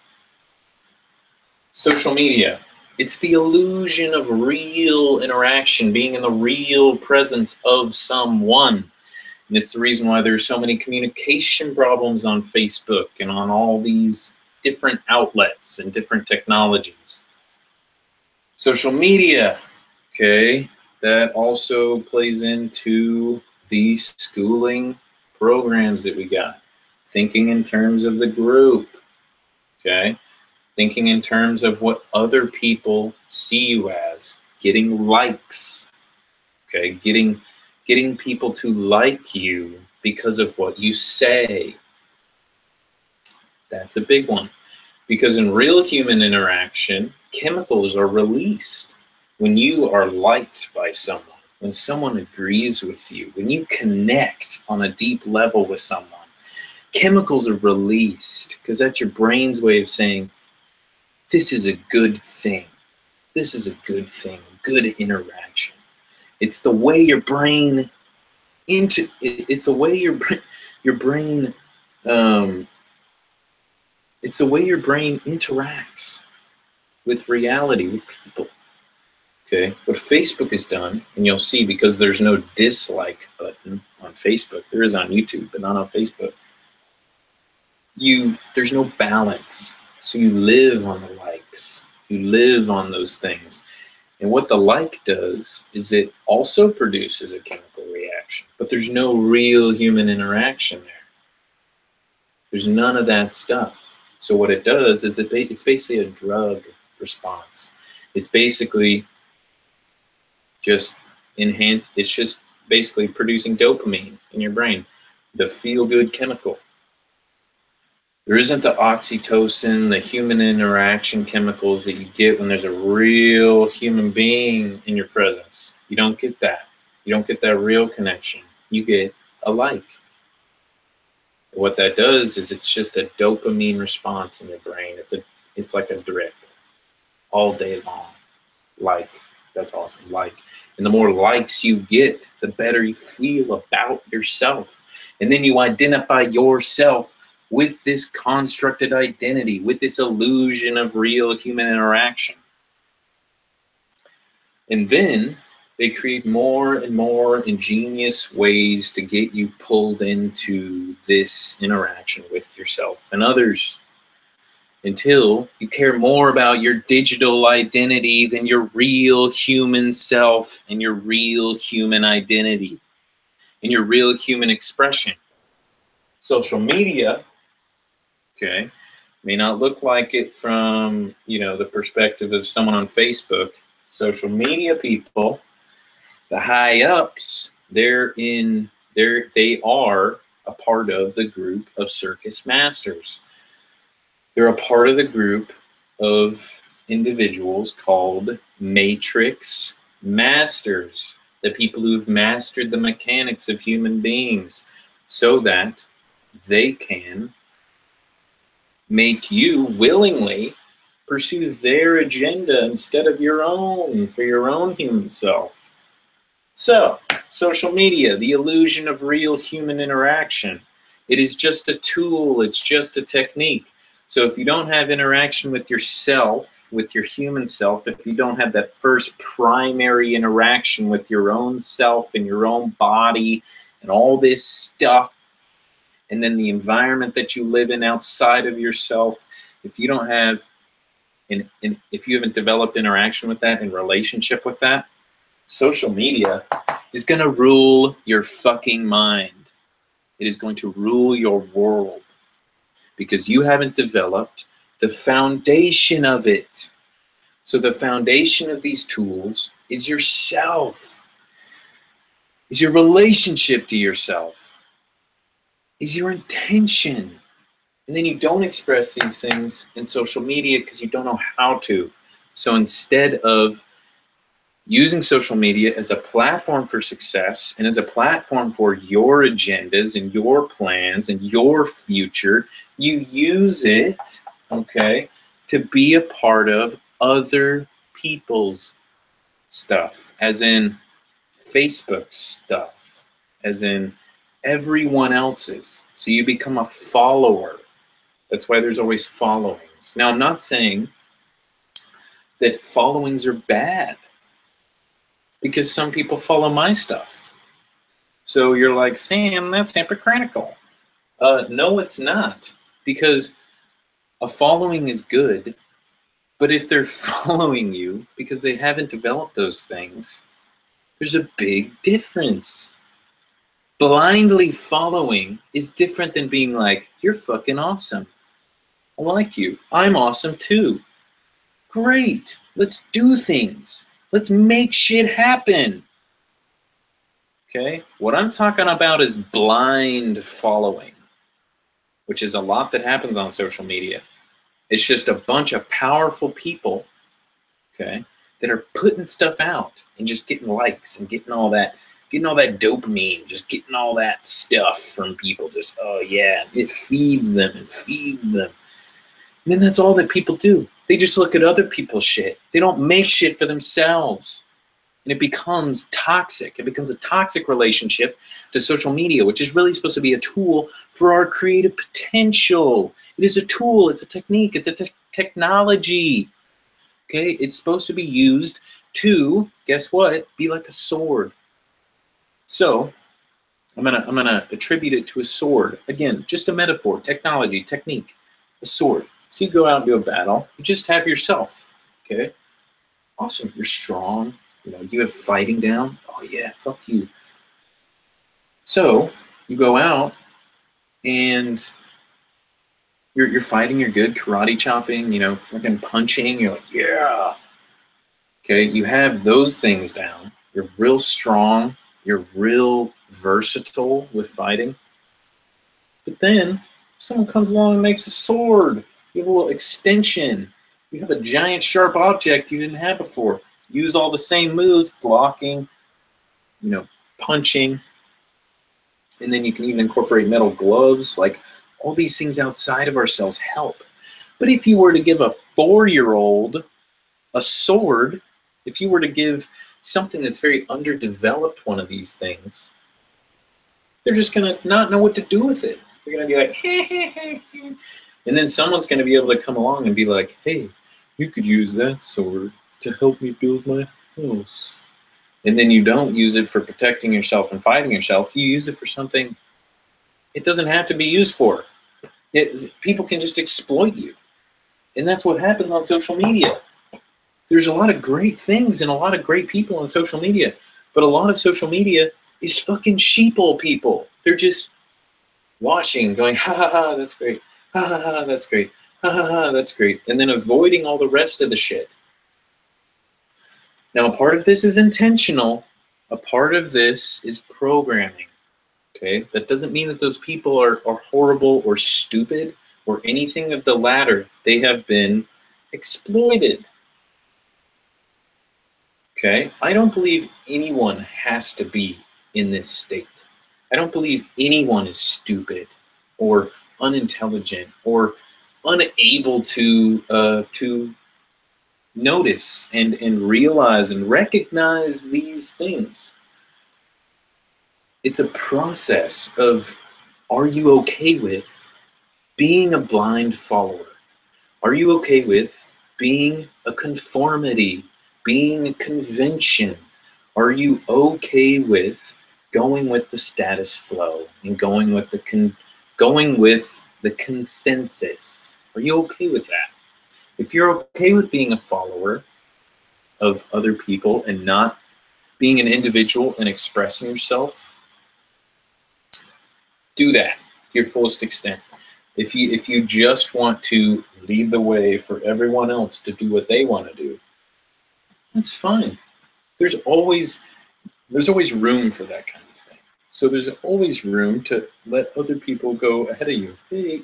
Speaker 1: Social media. It's the illusion of real interaction, being in the real presence of someone. And it's the reason why there's so many communication problems on Facebook and on all these different outlets and different technologies. Social media, okay, that also plays into the schooling programs that we got. Thinking in terms of the group, okay? Thinking in terms of what other people see you as, getting likes, okay? Getting people to like you because of what you say. That's a big one. Because in real human interaction, chemicals are released when you are liked by someone, when someone agrees with you, when you connect on a deep level with someone. Chemicals are released because that's your brain's way of saying, this is a good thing. This is a good thing, good interaction. It's the way your brain it's the way your brain it's the way your brain interacts with reality, with people. Okay, what Facebook has done, and you'll see because there's no dislike button on Facebook. There is on YouTube, but not on Facebook. There's no balance. So you live on the likes. You live on those things. And what the like does is it also produces a chemical reaction, but there's no real human interaction there. There's none of that stuff. So what it does is it's basically a drug response. It's basically just it's just basically producing dopamine in your brain, the feel-good chemical. There isn't the oxytocin, the human interaction chemicals that you get when there's a real human being in your presence. You don't get that. You don't get that real connection. You get a like. What that does is it's just a dopamine response in your brain. It's like a drip all day long. Like, that's awesome. Like. And the more likes you get, the better you feel about yourself. And then you identify yourself with this constructed identity, with this illusion of real human interaction. And then they create more and more ingenious ways to get you pulled into this interaction with yourself and others, until you care more about your digital identity than your real human self and your real human identity and your real human expression. Social media, okay, may not look like it from, the perspective of someone on Facebook. Social media people, the high ups, they are a part of the group of Circus masters. They're a part of the group of individuals called Matrix Masters, the people who've mastered the mechanics of human beings so that they can make you willingly pursue their agenda instead of your own, for your own human self. So, social media, the illusion of real human interaction. It is just a tool, it's just a technique. So if you don't have interaction with yourself, with your human self, if you don't have that first primary interaction with your own self and your own body and all this stuff, and then the environment that you live in outside of yourself, if you don't have, if you haven't developed interaction with that and relationship with that, social media is going to rule your fucking mind. It is going to rule your world because you haven't developed the foundation of it. So the foundation of these tools is yourself, is your relationship to yourself, is your intention. And then you don't express these things in social media because you don't know how to. So instead of using social media as a platform for success and as a platform for your agendas and your plans and your future, you use it, okay, to be a part of other people's stuff, as in Facebook stuff, as in everyone else's. So you become a follower. That's why there's always followings. Now, I'm not saying that followings are bad, because some people follow my stuff. So you're like, Sam, that's hypocritical. No, it's not, because a following is good, but if they're following you because they haven't developed those things, there's a big difference. Blindly following is different than being like, you're fucking awesome. I like you. I'm awesome too. Great. Let's do things. Let's make shit happen. Okay? What I'm talking about is blind following, which is a lot that happens on social media. It's just a bunch of powerful people, okay, that are putting stuff out and just getting likes and getting all that dopamine, just getting all that stuff from people. Just, oh yeah, it feeds them and feeds them. And then that's all that people do. They just look at other people's shit. They don't make shit for themselves. And it becomes toxic. It becomes a toxic relationship to social media, which is really supposed to be a tool for our creative potential. It is a tool. It's a technique. It's a technology. Okay? It's supposed to be used 2, guess what? Be like a sword. So I'm gonna attribute it to a sword. Again, just a metaphor, technology, technique, a sword. So you go out and do a battle. You just have yourself. Okay, awesome. You're strong. You know, you have fighting down. Oh yeah, fuck you. So you go out and you're fighting. You're good, karate chopping. You know, fucking punching. You're like, yeah. Okay, you have those things down. You're real strong. You're real versatile with fighting. But then someone comes along and makes a sword. You have a little extension. You have a giant sharp object you didn't have before. Use all the same moves, blocking, you know, punching. And then you can even incorporate metal gloves. Like, all these things outside of ourselves help. But if you were to give a 4-year-old a sword, if you were to give something that's very underdeveloped one of these things, they're just going to not know what to do with it. They're going to be like, hey, hey, hey, hey. And then someone's going to be able to come along and be like, hey, you could use that sword to help me build my house. And then you don't use it for protecting yourself and fighting yourself. You use it for something it doesn't have to be used for. People can just exploit you. And that's what happens on social media. There's a lot of great things and a lot of great people on social media. But a lot of social media is fucking sheeple people. They're just watching, going, ha ha ha, that's great. Ha ha ha, that's great. Ha ha ha, that's great. And then avoiding all the rest of the shit. Now, a part of this is intentional. A part of this is programming. Okay? That doesn't mean that those people are horrible or stupid or anything of the latter. They have been exploited. Okay? I don't believe anyone has to be in this state. I don't believe anyone is stupid or unintelligent or unable to notice and realize and recognize these things. It's a process of, are you okay with being a blind follower? Are you okay with being a conformity, being a convention? Are you okay with going with the status flow and going with the consensus? Are you okay with that? If you're okay with being a follower of other people and not being an individual and expressing yourself, do that to your fullest extent. If you just want to lead the way for everyone else to do what they want to do, that's fine. There's always room for that kind of thing. So there's always room to let other people go ahead of you. Hey,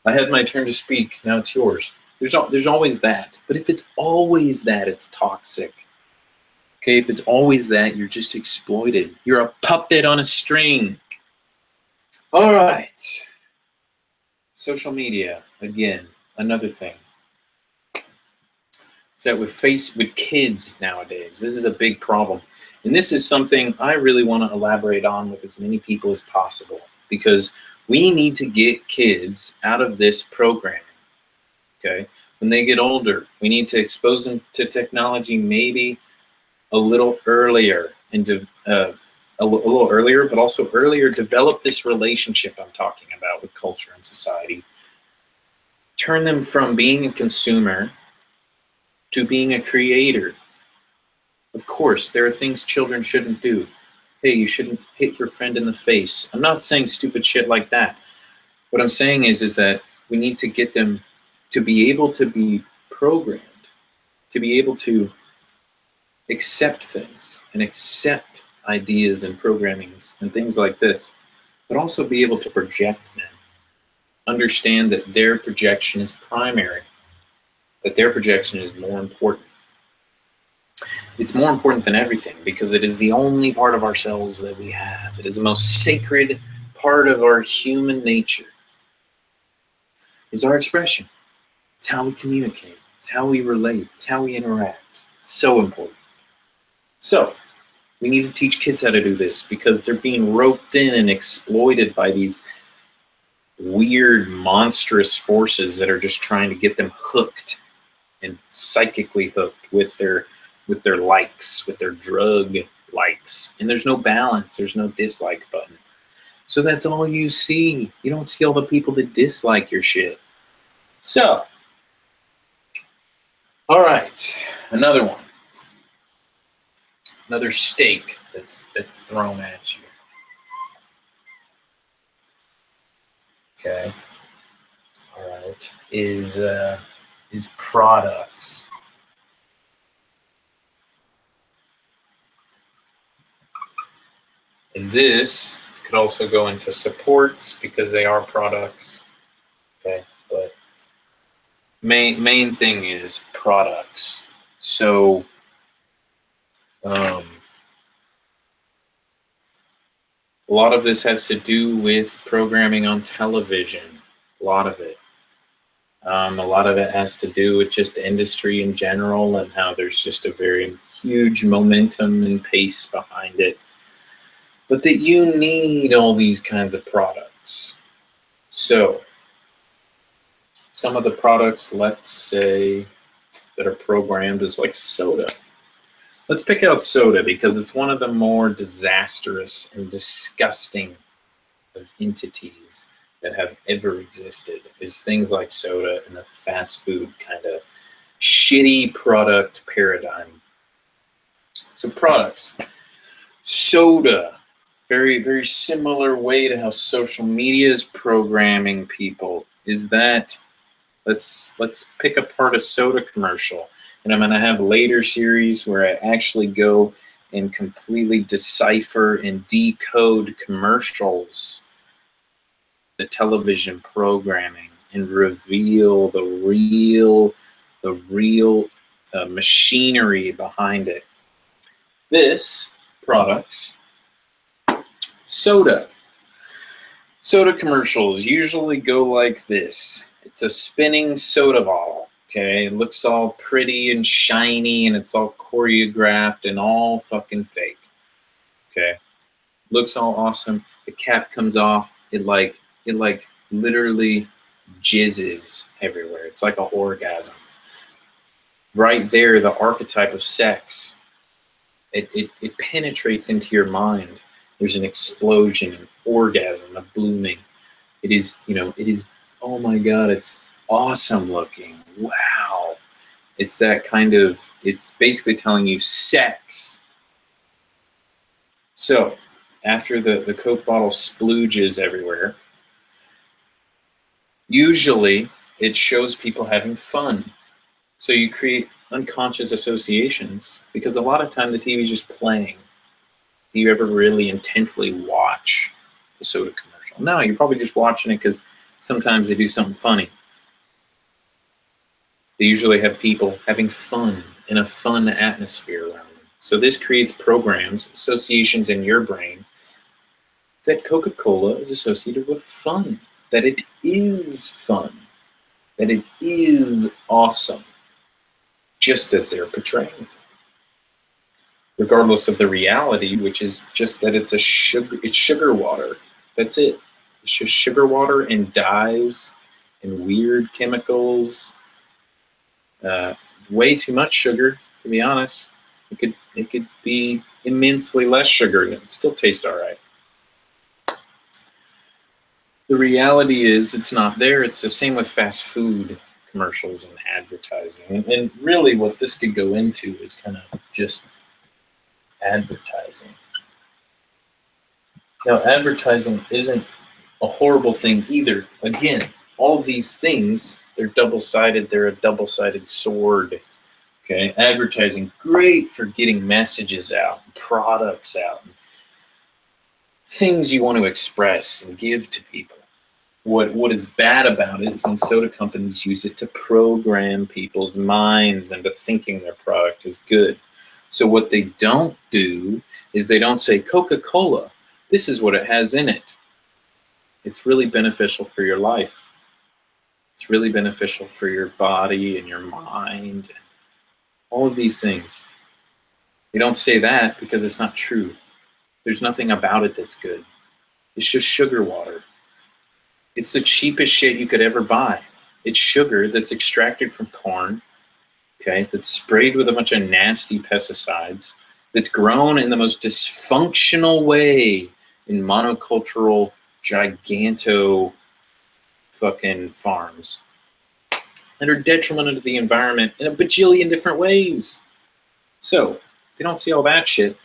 Speaker 1: I had my turn to speak, now it's yours. There's always that. But if it's always that, it's toxic. Okay, if it's always that, you're just exploited. You're a puppet on a string. All right. Social media, again, another thing. Is that with kids nowadays, this is a big problem. And this is something I really want to elaborate on with as many people as possible, because we need to get kids out of this programming. Okay? When they get older, we need to expose them to technology maybe a little earlier, and a little earlier, but also earlier, develop this relationship I'm talking about with culture and society. Turn them from being a consumer to being a creator. Of course, there are things children shouldn't do. Hey, you shouldn't hit your friend in the face. I'm not saying stupid shit like that. What I'm saying is that we need to get them to be able to be programmed, to be able to accept things and accept ideas and programmings and things like this, but also be able to project them. Understand that their projection is primary, that their projection is more important. It's more important than everything because it is the only part of ourselves that we have. It is the most sacred part of our human nature. It's our expression. It's how we communicate. It's how we relate. It's how we interact. It's so important. So, we need to teach kids how to do this because they're being roped in and exploited by these weird, monstrous forces that are just trying to get them hooked and psychically hooked with their their likes, with their drug likes. And there's no balance. There's no dislike button. So that's all you see. You don't see all the people that dislike your shit. So, all right, another one. Another steak that's thrown at you. Okay. All right. Is products. And this could also go into supports because they are products. Okay, but main thing is products. So a lot of this has to do with programming on television. A lot of it. A lot of it has to do with just industry in general and how there's just a very huge momentum and pace behind it. But that you need all these kinds of products. So some of the products, let's say, that are programmed is like soda. Let's pick out soda because it's one of the more disastrous and disgusting of entities that have ever existed, is things like soda and the fast food kind of shitty product paradigm. So products. Soda. Very, very similar way to how social media is programming people, is that let's pick apart a soda commercial. And I'm going to have later series where I actually go and completely decipher and decode commercials, the television programming, and reveal the real machinery behind it. This products. Soda. Soda commercials usually go like this. It's a spinning soda bottle, okay? It looks all pretty and shiny and it's all choreographed and all fucking fake, okay? Looks all awesome. The cap comes off. It like literally jizzes everywhere. It's like an orgasm. Right there, the archetype of sex. It penetrates into your mind. There's an explosion, an orgasm, a blooming. It is, oh my God, it's awesome looking. Wow. It's that kind of, it's basically telling you sex. So after the Coke bottle splooges everywhere, usually it shows people having fun. So you create unconscious associations because a lot of time the TV is just playing. Do you ever really intently watch a soda commercial? No, you're probably just watching it because sometimes they do something funny. They usually have people having fun in a fun atmosphere around them. So this creates programs, associations in your brain that Coca-Cola is associated with fun, that it is fun, that it is awesome, just as they're portraying. Regardless of the reality, which is just that it's sugar water. That's it. It's just sugar water and dyes and weird chemicals. Way too much sugar, to be honest. It could be immensely less sugar and it'd still taste all right. The reality is it's not there. It's the same with fast food commercials and advertising. And really what this could go into is kind of just advertising. Now, advertising isn't a horrible thing either. Again, all of these things, they're double-sided. They're a double-sided sword. Okay, advertising, great for getting messages out, products out, things you want to express and give to people. What is bad about it is when soda companies use it to program people's minds into thinking their product is good. So what they don't do is they don't say, Coca-Cola, this is what it has in it. It's really beneficial for your life. It's really beneficial for your body and your mind, and all of these things. They don't say that because it's not true. There's nothing about it that's good. It's just sugar water. It's the cheapest shit you could ever buy. It's sugar that's extracted from corn, okay, that's sprayed with a bunch of nasty pesticides, that's grown in the most dysfunctional way in monocultural, giganto fucking farms that are detrimental to the environment in a bajillion different ways. So they don't see all that shit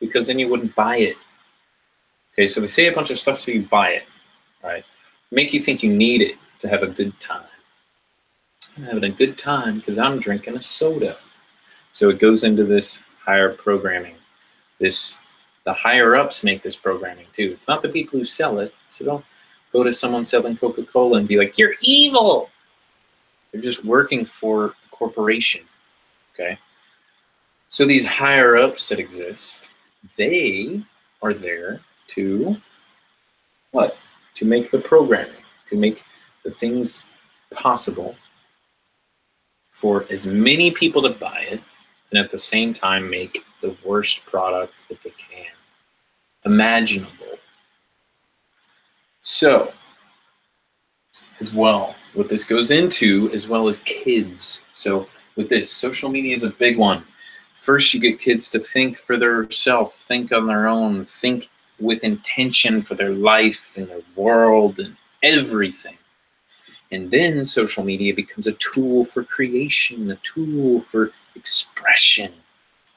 Speaker 1: because then you wouldn't buy it. Okay, so they say a bunch of stuff so you buy it, right? Make you think you need it to have a good time. I'm having a good time because I'm drinking a soda. So it goes into this higher programming. The higher ups make this programming too. It's not the people who sell it. So don't go to someone selling Coca-Cola and be like, you're evil. They're just working for a corporation. Okay. So these higher ups that exist, they are there to what? To make the programming, to make the things possible for as many people to buy it, and at the same time make the worst product that they can imaginable. So, as well, what this goes into, as well as kids. So with this, social media is a big one. First, you get kids to think for themselves, think on their own, think with intention for their life and their world and everything. And then social media becomes a tool for creation, a tool for expression,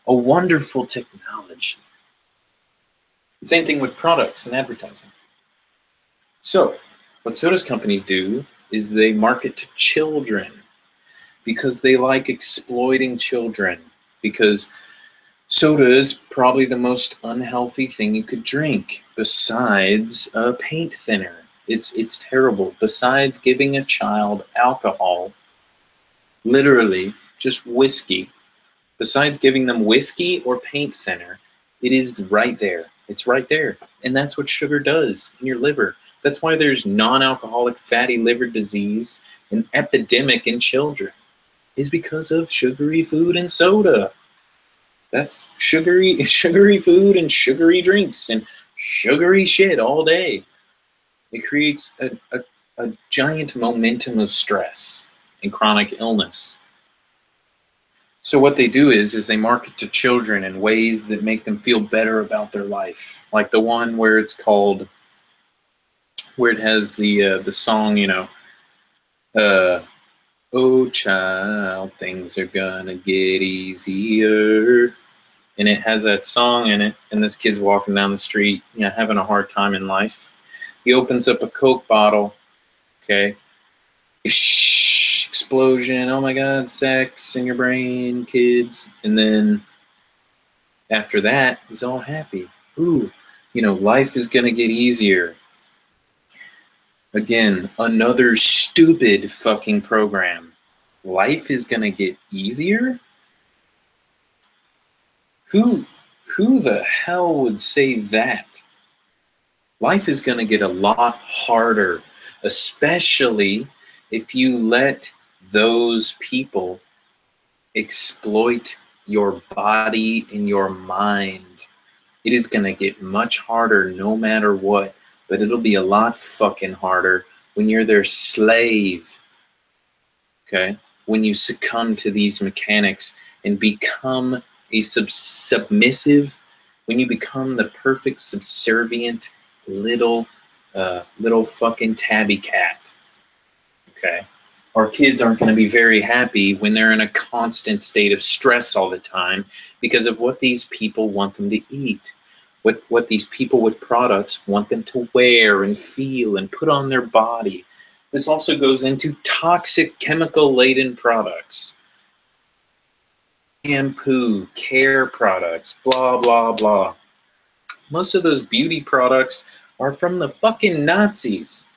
Speaker 1: a wonderful technology. Same thing with products and advertising. So, what sodas companies do is they market to children because they like exploiting children, because soda is probably the most unhealthy thing you could drink besides a paint thinner. It's terrible. Besides giving a child alcohol, literally just whiskey, besides giving them whiskey or paint thinner, it is right there. It's right there. And that's what sugar does in your liver. That's why there's non-alcoholic fatty liver disease, an epidemic in children, is because of sugary food and soda. That's sugary food and sugary drinks and sugary shit all day. It creates a giant momentum of stress and chronic illness. So what they do is they market to children in ways that make them feel better about their life. Like the one where it's called, where it has the song, you know, oh child, things are gonna get easier. And it has that song in it, and this kid's walking down the street, you know, having a hard time in life. He opens up a Coke bottle, okay? Explosion, oh my God, sex in your brain, kids. And then after that, he's all happy. Ooh, you know, life is gonna get easier. Again, another stupid fucking program. Life is gonna get easier? Who the hell would say that? Life is going to get a lot harder, especially if you let those people exploit your body and your mind. It is going to get much harder no matter what, but it'll be a lot fucking harder when you're their slave, okay? When you succumb to these mechanics and become a submissive, when you become the perfect subservient little fucking tabby cat, okay? Our kids aren't going to be very happy when they're in a constant state of stress all the time because of what these people want them to eat, what these people with products want them to wear and feel and put on their body. This also goes into toxic chemical-laden products. Shampoo, care products, blah, blah, blah. Most of those beauty products are from the fucking Nazis.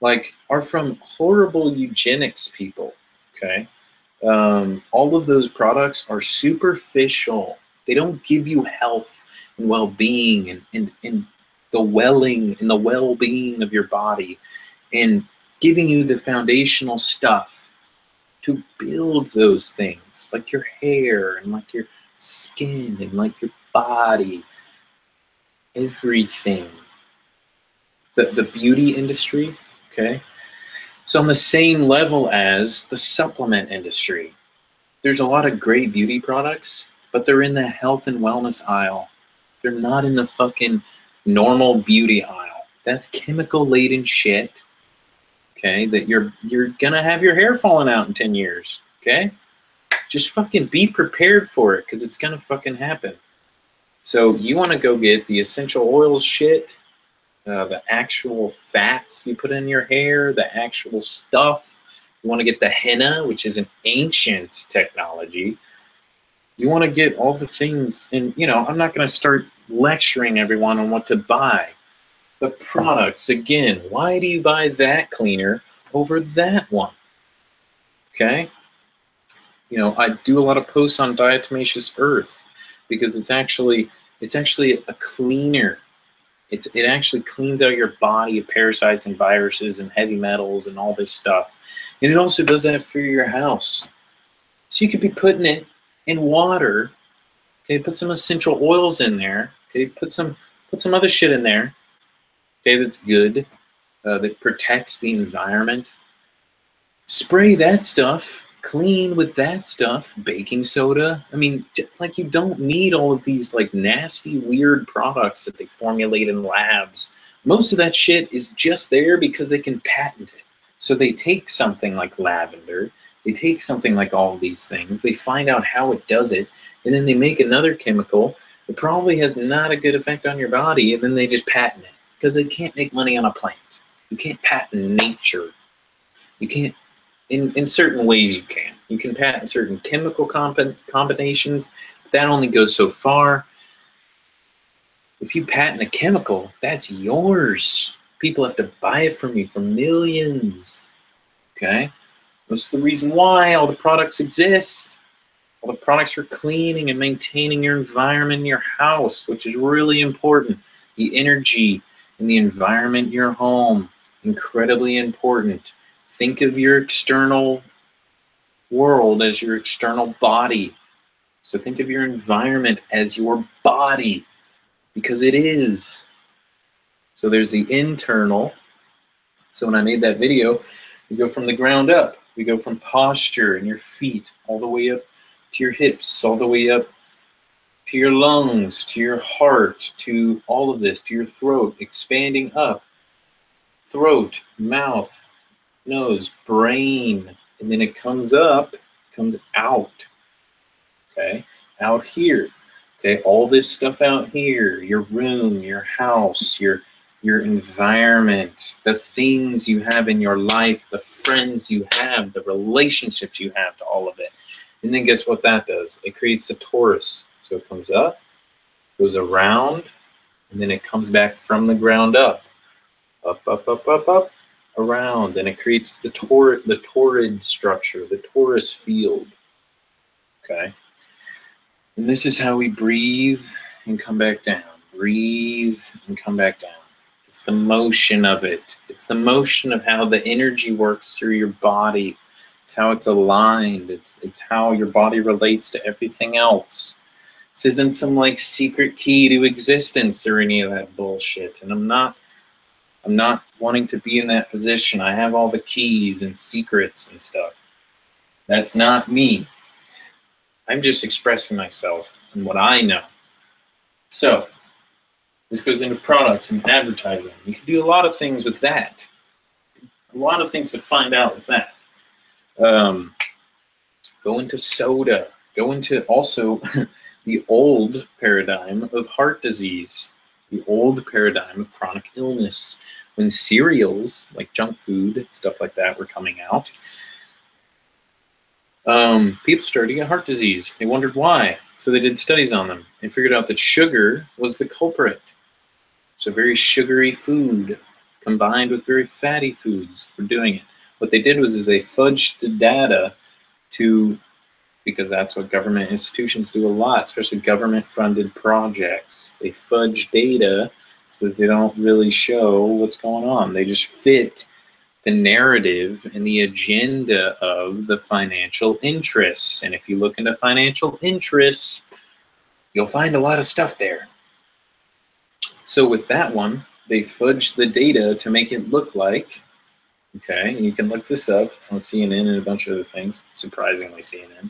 Speaker 1: Like, are from horrible eugenics people, okay? All of those products are superficial. They don't give you health and well-being and the welling and the well-being of your body and giving you the foundational stuff to build those things, like your hair and like your skin and like your body, everything. The beauty industry, okay, it's on the same level as the supplement industry. there's a lot of great beauty products, but they're in the health and wellness aisle. They're not in the fucking normal beauty aisle. That's chemical laden shit. Okay, that you're gonna have your hair falling out in 10 years. Okay? Just fucking be prepared for it, because it's gonna fucking happen. So you want to go get the essential oils shit, the actual fats you put in your hair, the actual stuff. You want to get the henna, which is an ancient technology. You want to get all the things, and I'm not going to start lecturing everyone on what to buy. The products, again, why do you buy that cleaner over that one? Okay? I do a lot of posts on diatomaceous earth because it's actually a cleaner. It actually cleans out your body of parasites and viruses and heavy metals and all this stuff. And it also does that for your house. So you could be putting it in water. Okay, put some essential oils in there. Okay, put some other shit in there. Okay, that's good. That protects the environment. Spray that stuff. Clean with that stuff. Baking soda. I mean, like, you don't need all of these like nasty, weird products that they formulate in labs. Most of that shit is just there because they can patent it. So they take something like lavender, they take something like all of these things, they find out how it does it, and then they make another chemical that probably has not a good effect on your body, and then they just patent it because they can't make money on a plant. You can't patent nature. You can't. In certain ways you can. You can patent certain chemical combinations, but that only goes so far. If you patent a chemical, that's yours. People have to buy it from you for millions. Okay? That's the reason why all the products exist. All the products for cleaning and maintaining your environment in your house, which is really important. The energy and the environment in your home, incredibly important. Think of your external world as your external body. So think of your environment as your body, because it is. So there's the internal. So when I made that video, we go from the ground up. We go from posture in your feet all the way up to your hips, all the way up to your lungs, to your heart, to all of this, to your throat, expanding up. Throat, mouth, nose, brain, and then it comes up, comes out. Okay, out here. Okay, all this stuff out here, your room, your house, your environment, the things you have in your life, the friends you have, the relationships you have to all of it. And then guess what that does? It creates a torus. So it comes up, goes around, and then it comes back from the ground up. Up, up, up, up, up. Around, and it creates the torrid structure, the torus field. Okay, and this is how we breathe and come back down. Breathe and come back down. It's the motion of it. It's the motion of how the energy works through your body. It's how it's aligned. It's how your body relates to everything else. This isn't some like secret key to existence or any of that bullshit. And I'm not wanting to be in that position. I have all the keys and secrets and stuff. That's not me. I'm just expressing myself and what I know. So, this goes into products and advertising. You can do a lot of things with that. A lot of things to find out with that. Go into soda. Go into also the old paradigm of heart disease. The old paradigm of chronic illness. When cereals, like junk food, stuff like that, were coming out, people started to get heart disease. They wondered why. So they did studies on them and figured out that sugar was the culprit. So very sugary food combined with very fatty foods were doing it. What they did was they fudged the data because that's what government institutions do a lot, especially government-funded projects. They fudge data so that they don't really show what's going on. They just fit the narrative and the agenda of the financial interests. And if you look into financial interests, you'll find a lot of stuff there. So with that one, they fudged the data to make it look like, okay, and you can look this up. It's on CNN and a bunch of other things, surprisingly CNN.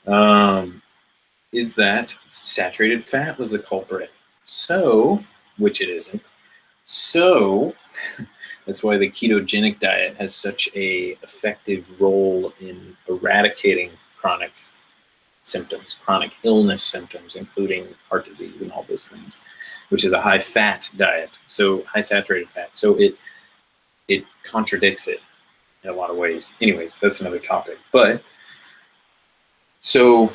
Speaker 1: is that saturated fat was the culprit. So, which it isn't. So, that's why the ketogenic diet has such a effective role in eradicating chronic symptoms, chronic illness symptoms, including heart disease and all those things, which is a high fat diet, so high saturated fat. So it contradicts it in a lot of ways. Anyways, that's another topic. But so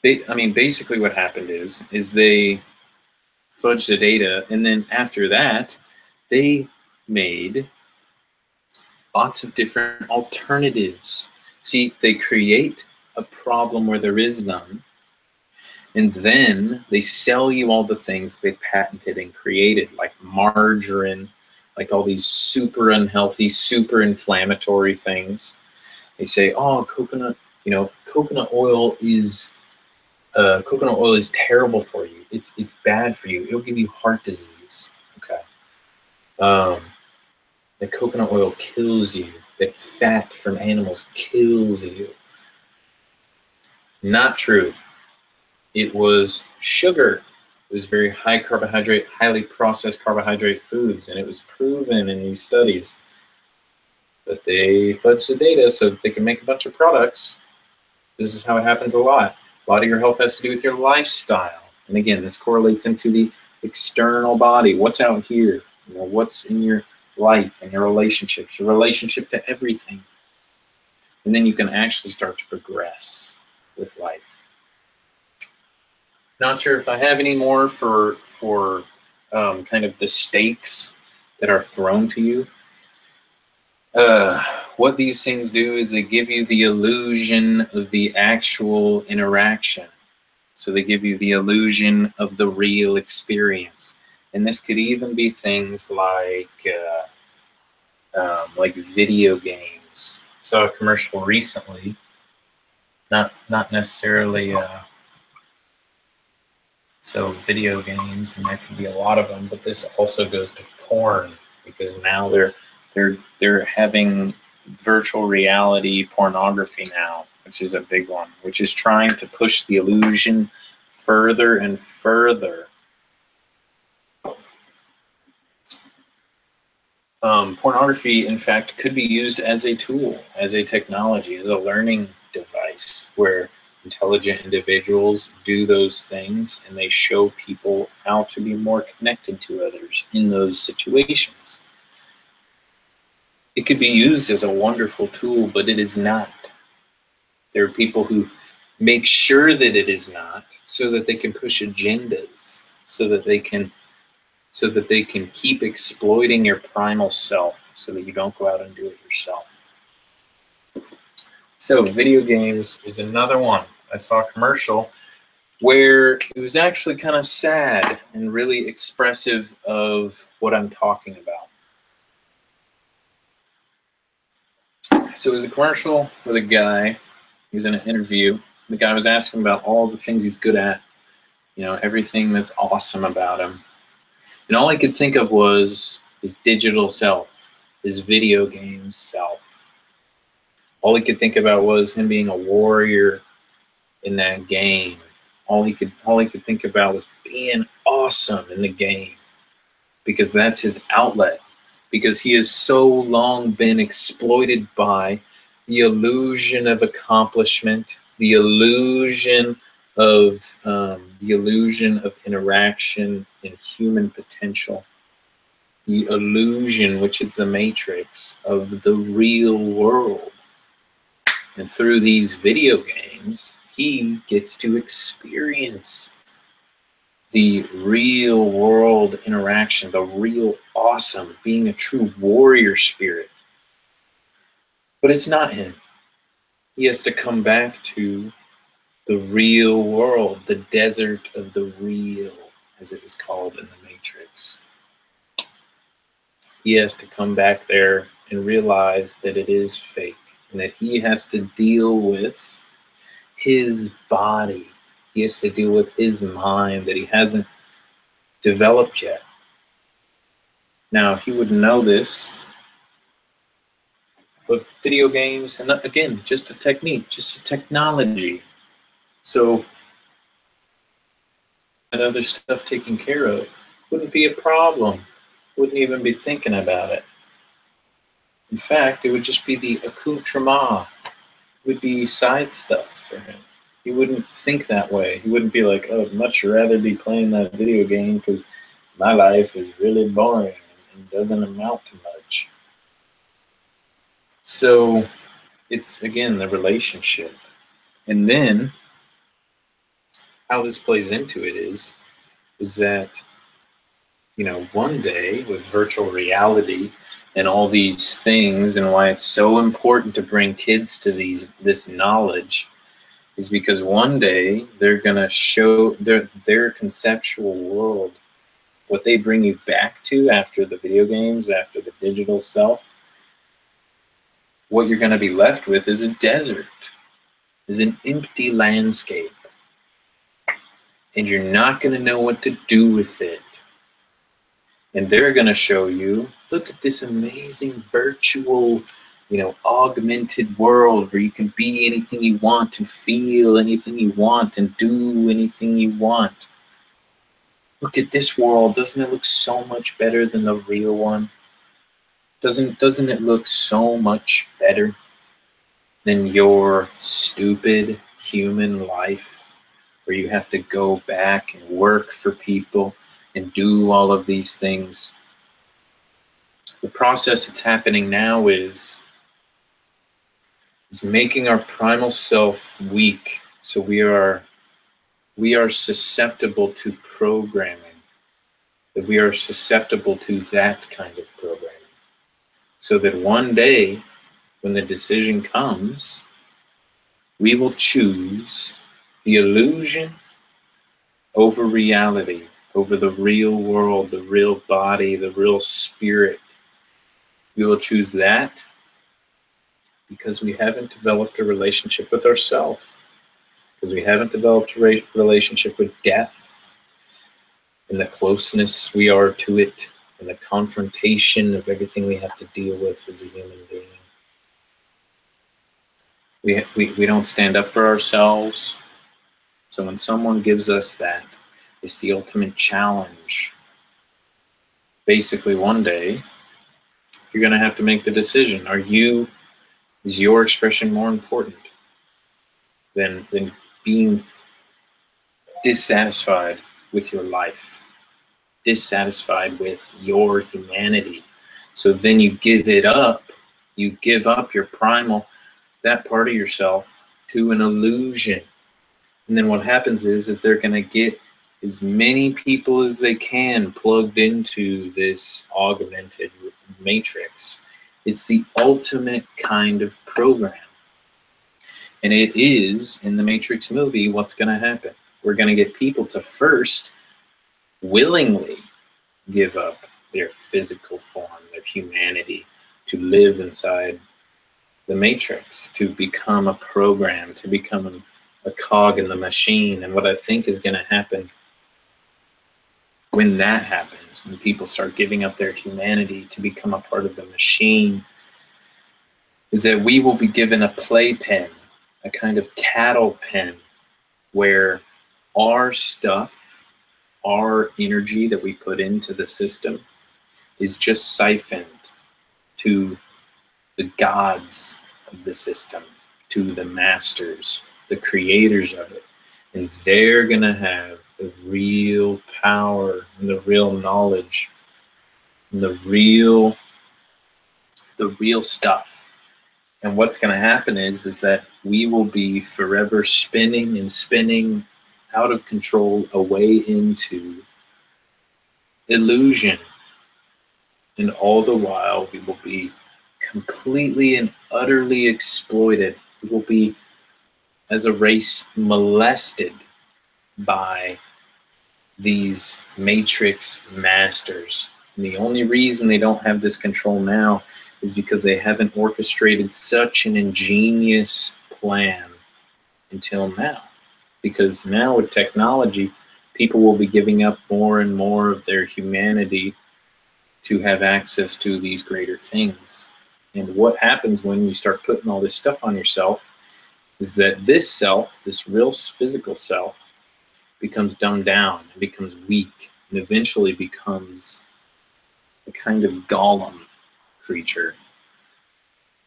Speaker 1: basically what happened is they fudged the data, and then after that, they made lots of different alternatives. See, they create a problem where there is none, and then they sell you all the things they patented and created, like margarine, like all these super unhealthy, super inflammatory things. They say, oh, coconut oil is terrible for you. It's bad for you. It'll give you heart disease. Okay. The coconut oil kills you. That fat from animals kills you. Not true. It was sugar. It was very high carbohydrate, highly processed carbohydrate foods, and it was proven in these studies. But they fudged the data so that they can make a bunch of products. This is how it happens a lot. A lot of your health has to do with your lifestyle. And again, this correlates into the external body. What's out here? What's in your life and your relationships, your relationship to everything. And then you can actually start to progress with life. Not sure if I have any more for kind of the stakes that are thrown to you. What these things do is they give you the illusion of the actual interaction. So they give you the illusion of the real experience. And this could even be things like video games. I saw a commercial recently, not necessarily so video games, and there could be a lot of them, but this also goes to porn, because now they're having virtual reality pornography now, which is a big one, which is trying to push the illusion further and further. Pornography, in fact, could be used as a tool, as a technology, as a learning device, where intelligent individuals do those things and they show people how to be more connected to others in those situations. It could be used as a wonderful tool, but it is not. There are people who make sure that it is not, so that they can push agendas, so that they can keep exploiting your primal self, so that you don't go out and do it yourself. So video games is another one. I saw a commercial where it was actually kind of sad and really expressive of what I'm talking about. So it was a commercial with a guy. He was in an interview. The guy was asking about all the things he's good at, everything that's awesome about him. And all he could think of was his digital self, his video game self. All he could think about was him being a warrior in that game. All he could think about was being awesome in the game, because that's his outlet. Because he has so long been exploited by the illusion of accomplishment, the illusion of interaction and human potential, the illusion, which is the matrix of the real world. And through these video games, he gets to experience the real world interaction, the real awesome, being a true warrior spirit. But it's not him. He has to come back to the real world, the desert of the real, as it was called in the Matrix. He has to come back there and realize that it is fake, and that he has to deal with his body. He has to deal with his mind that he hasn't developed yet. Now, he would know this, But video games, and again, just a technique, just a technology. So that other stuff taken care of wouldn't be a problem. Wouldn't even be thinking about it. In fact, it would just be the accoutrement. It would be side stuff for him. He wouldn't think that way. He wouldn't be like, oh, I'd much rather be playing that video game because my life is really boring and doesn't amount to much. So it's, again, the relationship. And then how this plays into it is that, you know, one day with virtual reality and all these things, and why it's so important to bring kids to this knowledge is because one day they're going to show their conceptual world, what they bring you back to after the video games, after the digital self. What you're going to be left with is a desert, is an empty landscape. And you're not going to know what to do with it. And they're going to show you, look at this amazing virtual, you know, augmented world where you can be anything you want and feel anything you want and do anything you want. Look at this world. Doesn't it look so much better than the real one? Doesn't it look so much better than your stupid human life where you have to go back and work for people and do all of these things? The process that's happening now is making our primal self weak, so we are susceptible to programming, that we are susceptible to that kind of programming, so that one day when the decision comes, we will choose the illusion over reality, over the real world, the real body, the real spirit. We will choose that because we haven't developed a relationship with ourselves, because we haven't developed a relationship with death and the closeness we are to it and the confrontation of everything we have to deal with as a human being. We don't stand up for ourselves. So when someone gives us that, it's the ultimate challenge. Basically, one day, you're going to have to make the decision. Is your expression more important than being dissatisfied with your life, dissatisfied with your humanity? So then you give it up. You give up your primal, that part of yourself, to an illusion. And then what happens is they're going to get as many people as they can plugged into this augmented matrix. It's the ultimate kind of program. And it is, in the Matrix movie, what's going to happen. We're going to get people to first willingly give up their physical form, their humanity, to live inside the matrix, to become a program, to become a cog in the machine. And what I think is going to happen when that happens, when people start giving up their humanity to become a part of the machine, is that we will be given a playpen, a kind of cattle pen, where our stuff, our energy that we put into the system is just siphoned to the gods of the system, to the masters, the creators of it. And they're going to have the real power and the real knowledge and the real stuff. And what's going to happen is that we will be forever spinning and spinning out of control away into illusion. And all the while we will be completely and utterly exploited. We will be, as a race, molested by these matrix masters. And the only reason they don't have this control now is because they haven't orchestrated such an ingenious plan until now. Because now with technology, people will be giving up more and more of their humanity to have access to these greater things. And what happens when you start putting all this stuff on yourself is that this self, this real physical self, becomes dumbed down and becomes weak and eventually becomes a kind of golem creature.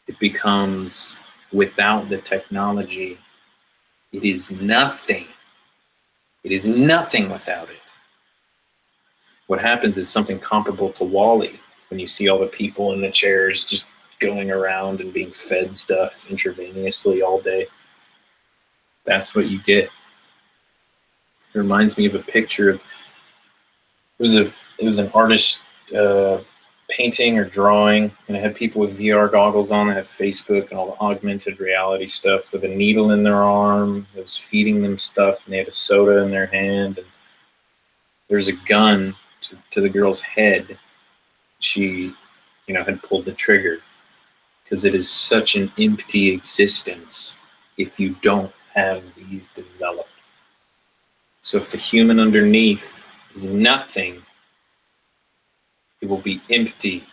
Speaker 1: It becomes, without the technology, it is nothing. It is nothing without it. What happens is something comparable to WALL-E, when you see all the people in the chairs just going around and being fed stuff intravenously all day. That's what you get. It reminds me of a picture of, it was an artist painting or drawing, and it had people with VR goggles on that had Facebook and all the augmented reality stuff with a needle in their arm that was feeding them stuff, and they had a soda in their hand, and there's a gun to the girl's head. She, had pulled the trigger, because it is such an empty existence if you don't have these developed. So if the human underneath is nothing, it will be empty.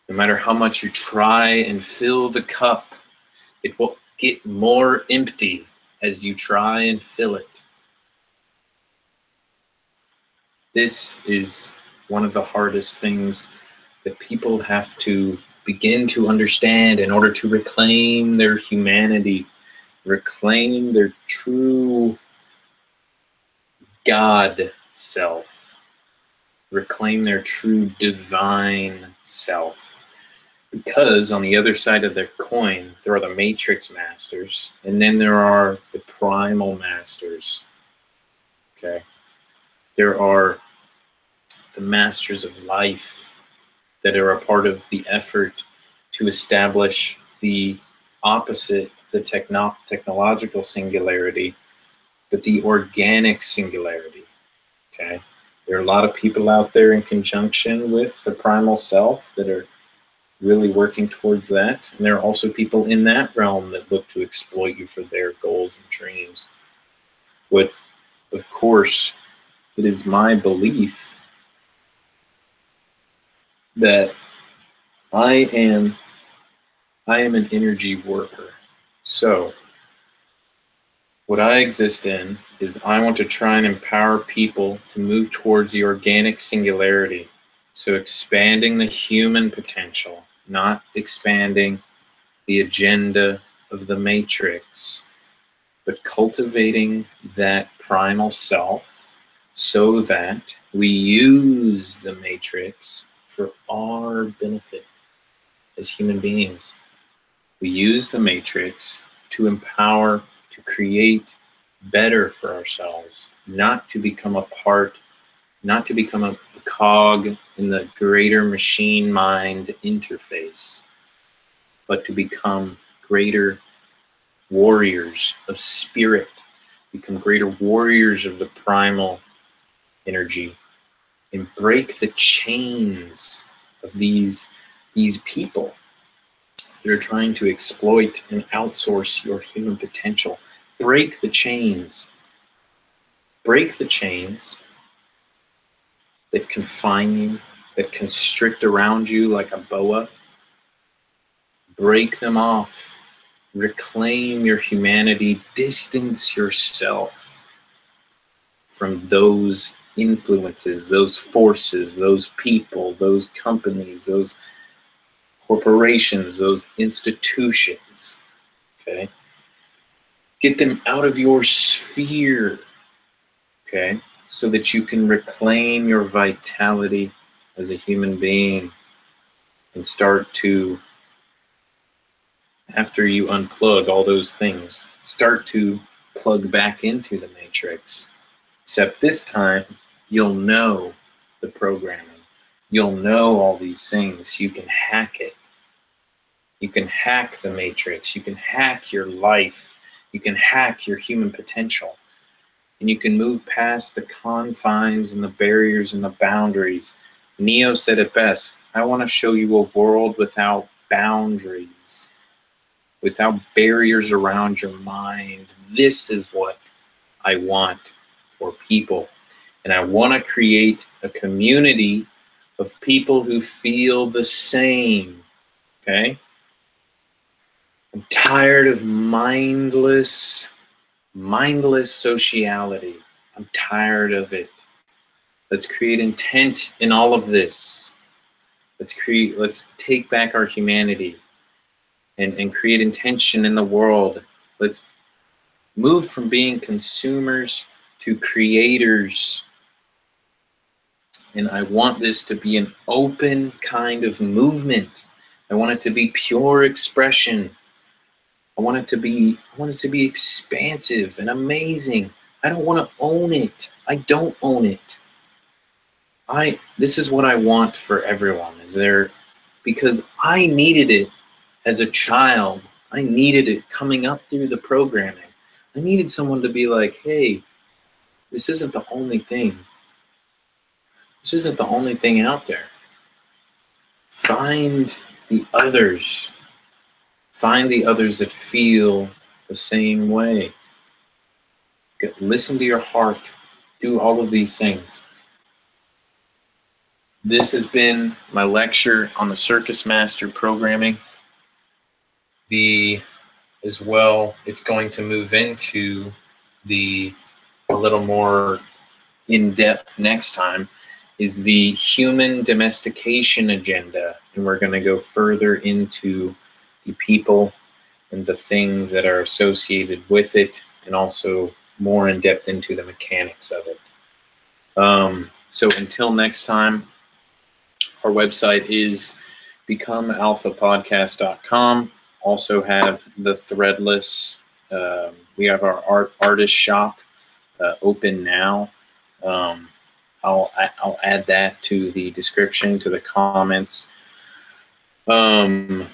Speaker 1: No matter how much you try and fill the cup, it will get more empty as you try and fill it. This is one of the hardest things that people have to begin to understand in order to reclaim their humanity, reclaim their true God self, reclaim their true divine self. Because on the other side of their coin, there are the matrix masters, and then there are the primal masters. Okay? There are the masters of life that are a part of the effort to establish the opposite of the technological singularity, but the organic singularity. Okay? There are a lot of people out there in conjunction with the primal self that are really working towards that. And there are also people in that realm that look to exploit you for their goals and dreams. What, of course, it is my belief that I am an energy worker. So what I exist in is I want to try and empower people to move towards the organic singularity. So expanding the human potential, not expanding the agenda of the matrix, but cultivating that primal self so that we use the matrix for our benefit as human beings. We use the matrix to empower, to create better for ourselves, not to become a part, not to become a cog in the greater machine mind interface, but to become greater warriors of spirit, become greater warriors of the primal energy, and break the chains of these people that are trying to exploit and outsource your human potential. Break the chains. Break the chains that confine you, that constrict around you like a boa. Break them off. Reclaim your humanity. Distance yourself from those influences, those forces, those people, those companies, those corporations, those institutions. Okay? Get them out of your sphere. Okay? So that you can reclaim your vitality as a human being and start to, after you unplug all those things, start to plug back into the matrix. Except this time, you'll know the programming. You'll know all these things. You can hack it. You can hack the matrix. You can hack your life. You can hack your human potential. And you can move past the confines and the barriers and the boundaries. Neo said it best, I want to show you a world without boundaries, without barriers around your mind. This is what I want for people. And I want to create a community of people who feel the same. Okay? I'm tired of mindless sociality. I'm tired of it. Let's create intent in all of this. Let's take back our humanity and create intention in the world. Let's move from being consumers to creators. And I want this to be an open kind of movement. I want it to be pure expression. I want it to be expansive and amazing. I don't want to own it. I don't own it. This is what I want for everyone. Because I needed it as a child. I needed it coming up through the programming. I needed someone to be like, hey, this isn't the only thing. This isn't the only thing out there. Find the others. Find the others that feel the same way. Listen to your heart. Do all of these things. This has been my lecture on the Circus Master programming. As well, it's going to move into a little more in-depth next time, is the human domestication agenda. And we're going to go further into the people and the things that are associated with it, and also more in depth into the mechanics of it. So until next time, our website is becomealphapodcast.com. Also have the Threadless. We have our artist shop open now. I'll add that to the description, to the comments. And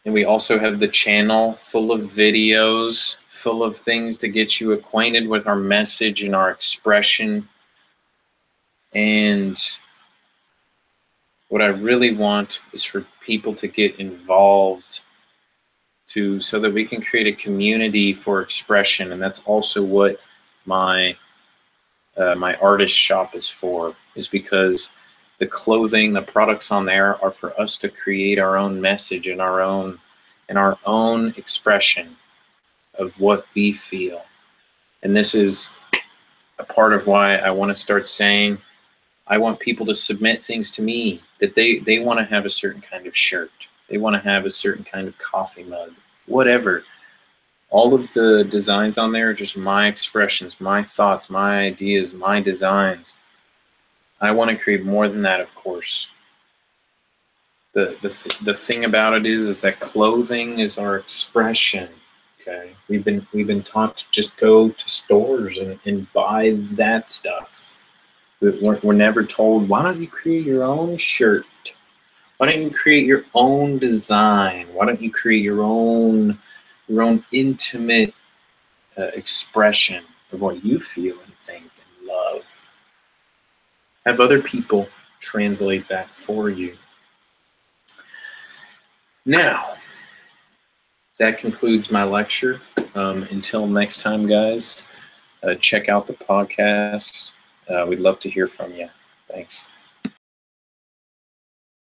Speaker 1: we also have the channel full of videos, full of things to get you acquainted with our message and our expression. And what I really want is for people to get involved so that we can create a community for expression. And that's also what my artist shop is for, is because the clothing, the products on there are for us to create our own message and our own expression of what we feel. And this is a part of why I want to start saying, I want people to submit things to me that they want to have a certain kind of shirt. They want to have a certain kind of coffee mug, whatever. All of the designs on there are just my expressions, my thoughts, my ideas, my designs. I want to create more than that, of course. The thing about it is that clothing is our expression. Okay, we've been taught to just go to stores and buy that stuff. We're never told, why don't you create your own shirt? Why don't you create your own design? Why don't you create your own intimate expression of what you feel and think and love? Have other people translate that for you. Now, that concludes my lecture. Until next time, guys, check out the podcast. We'd love to hear from you. Thanks.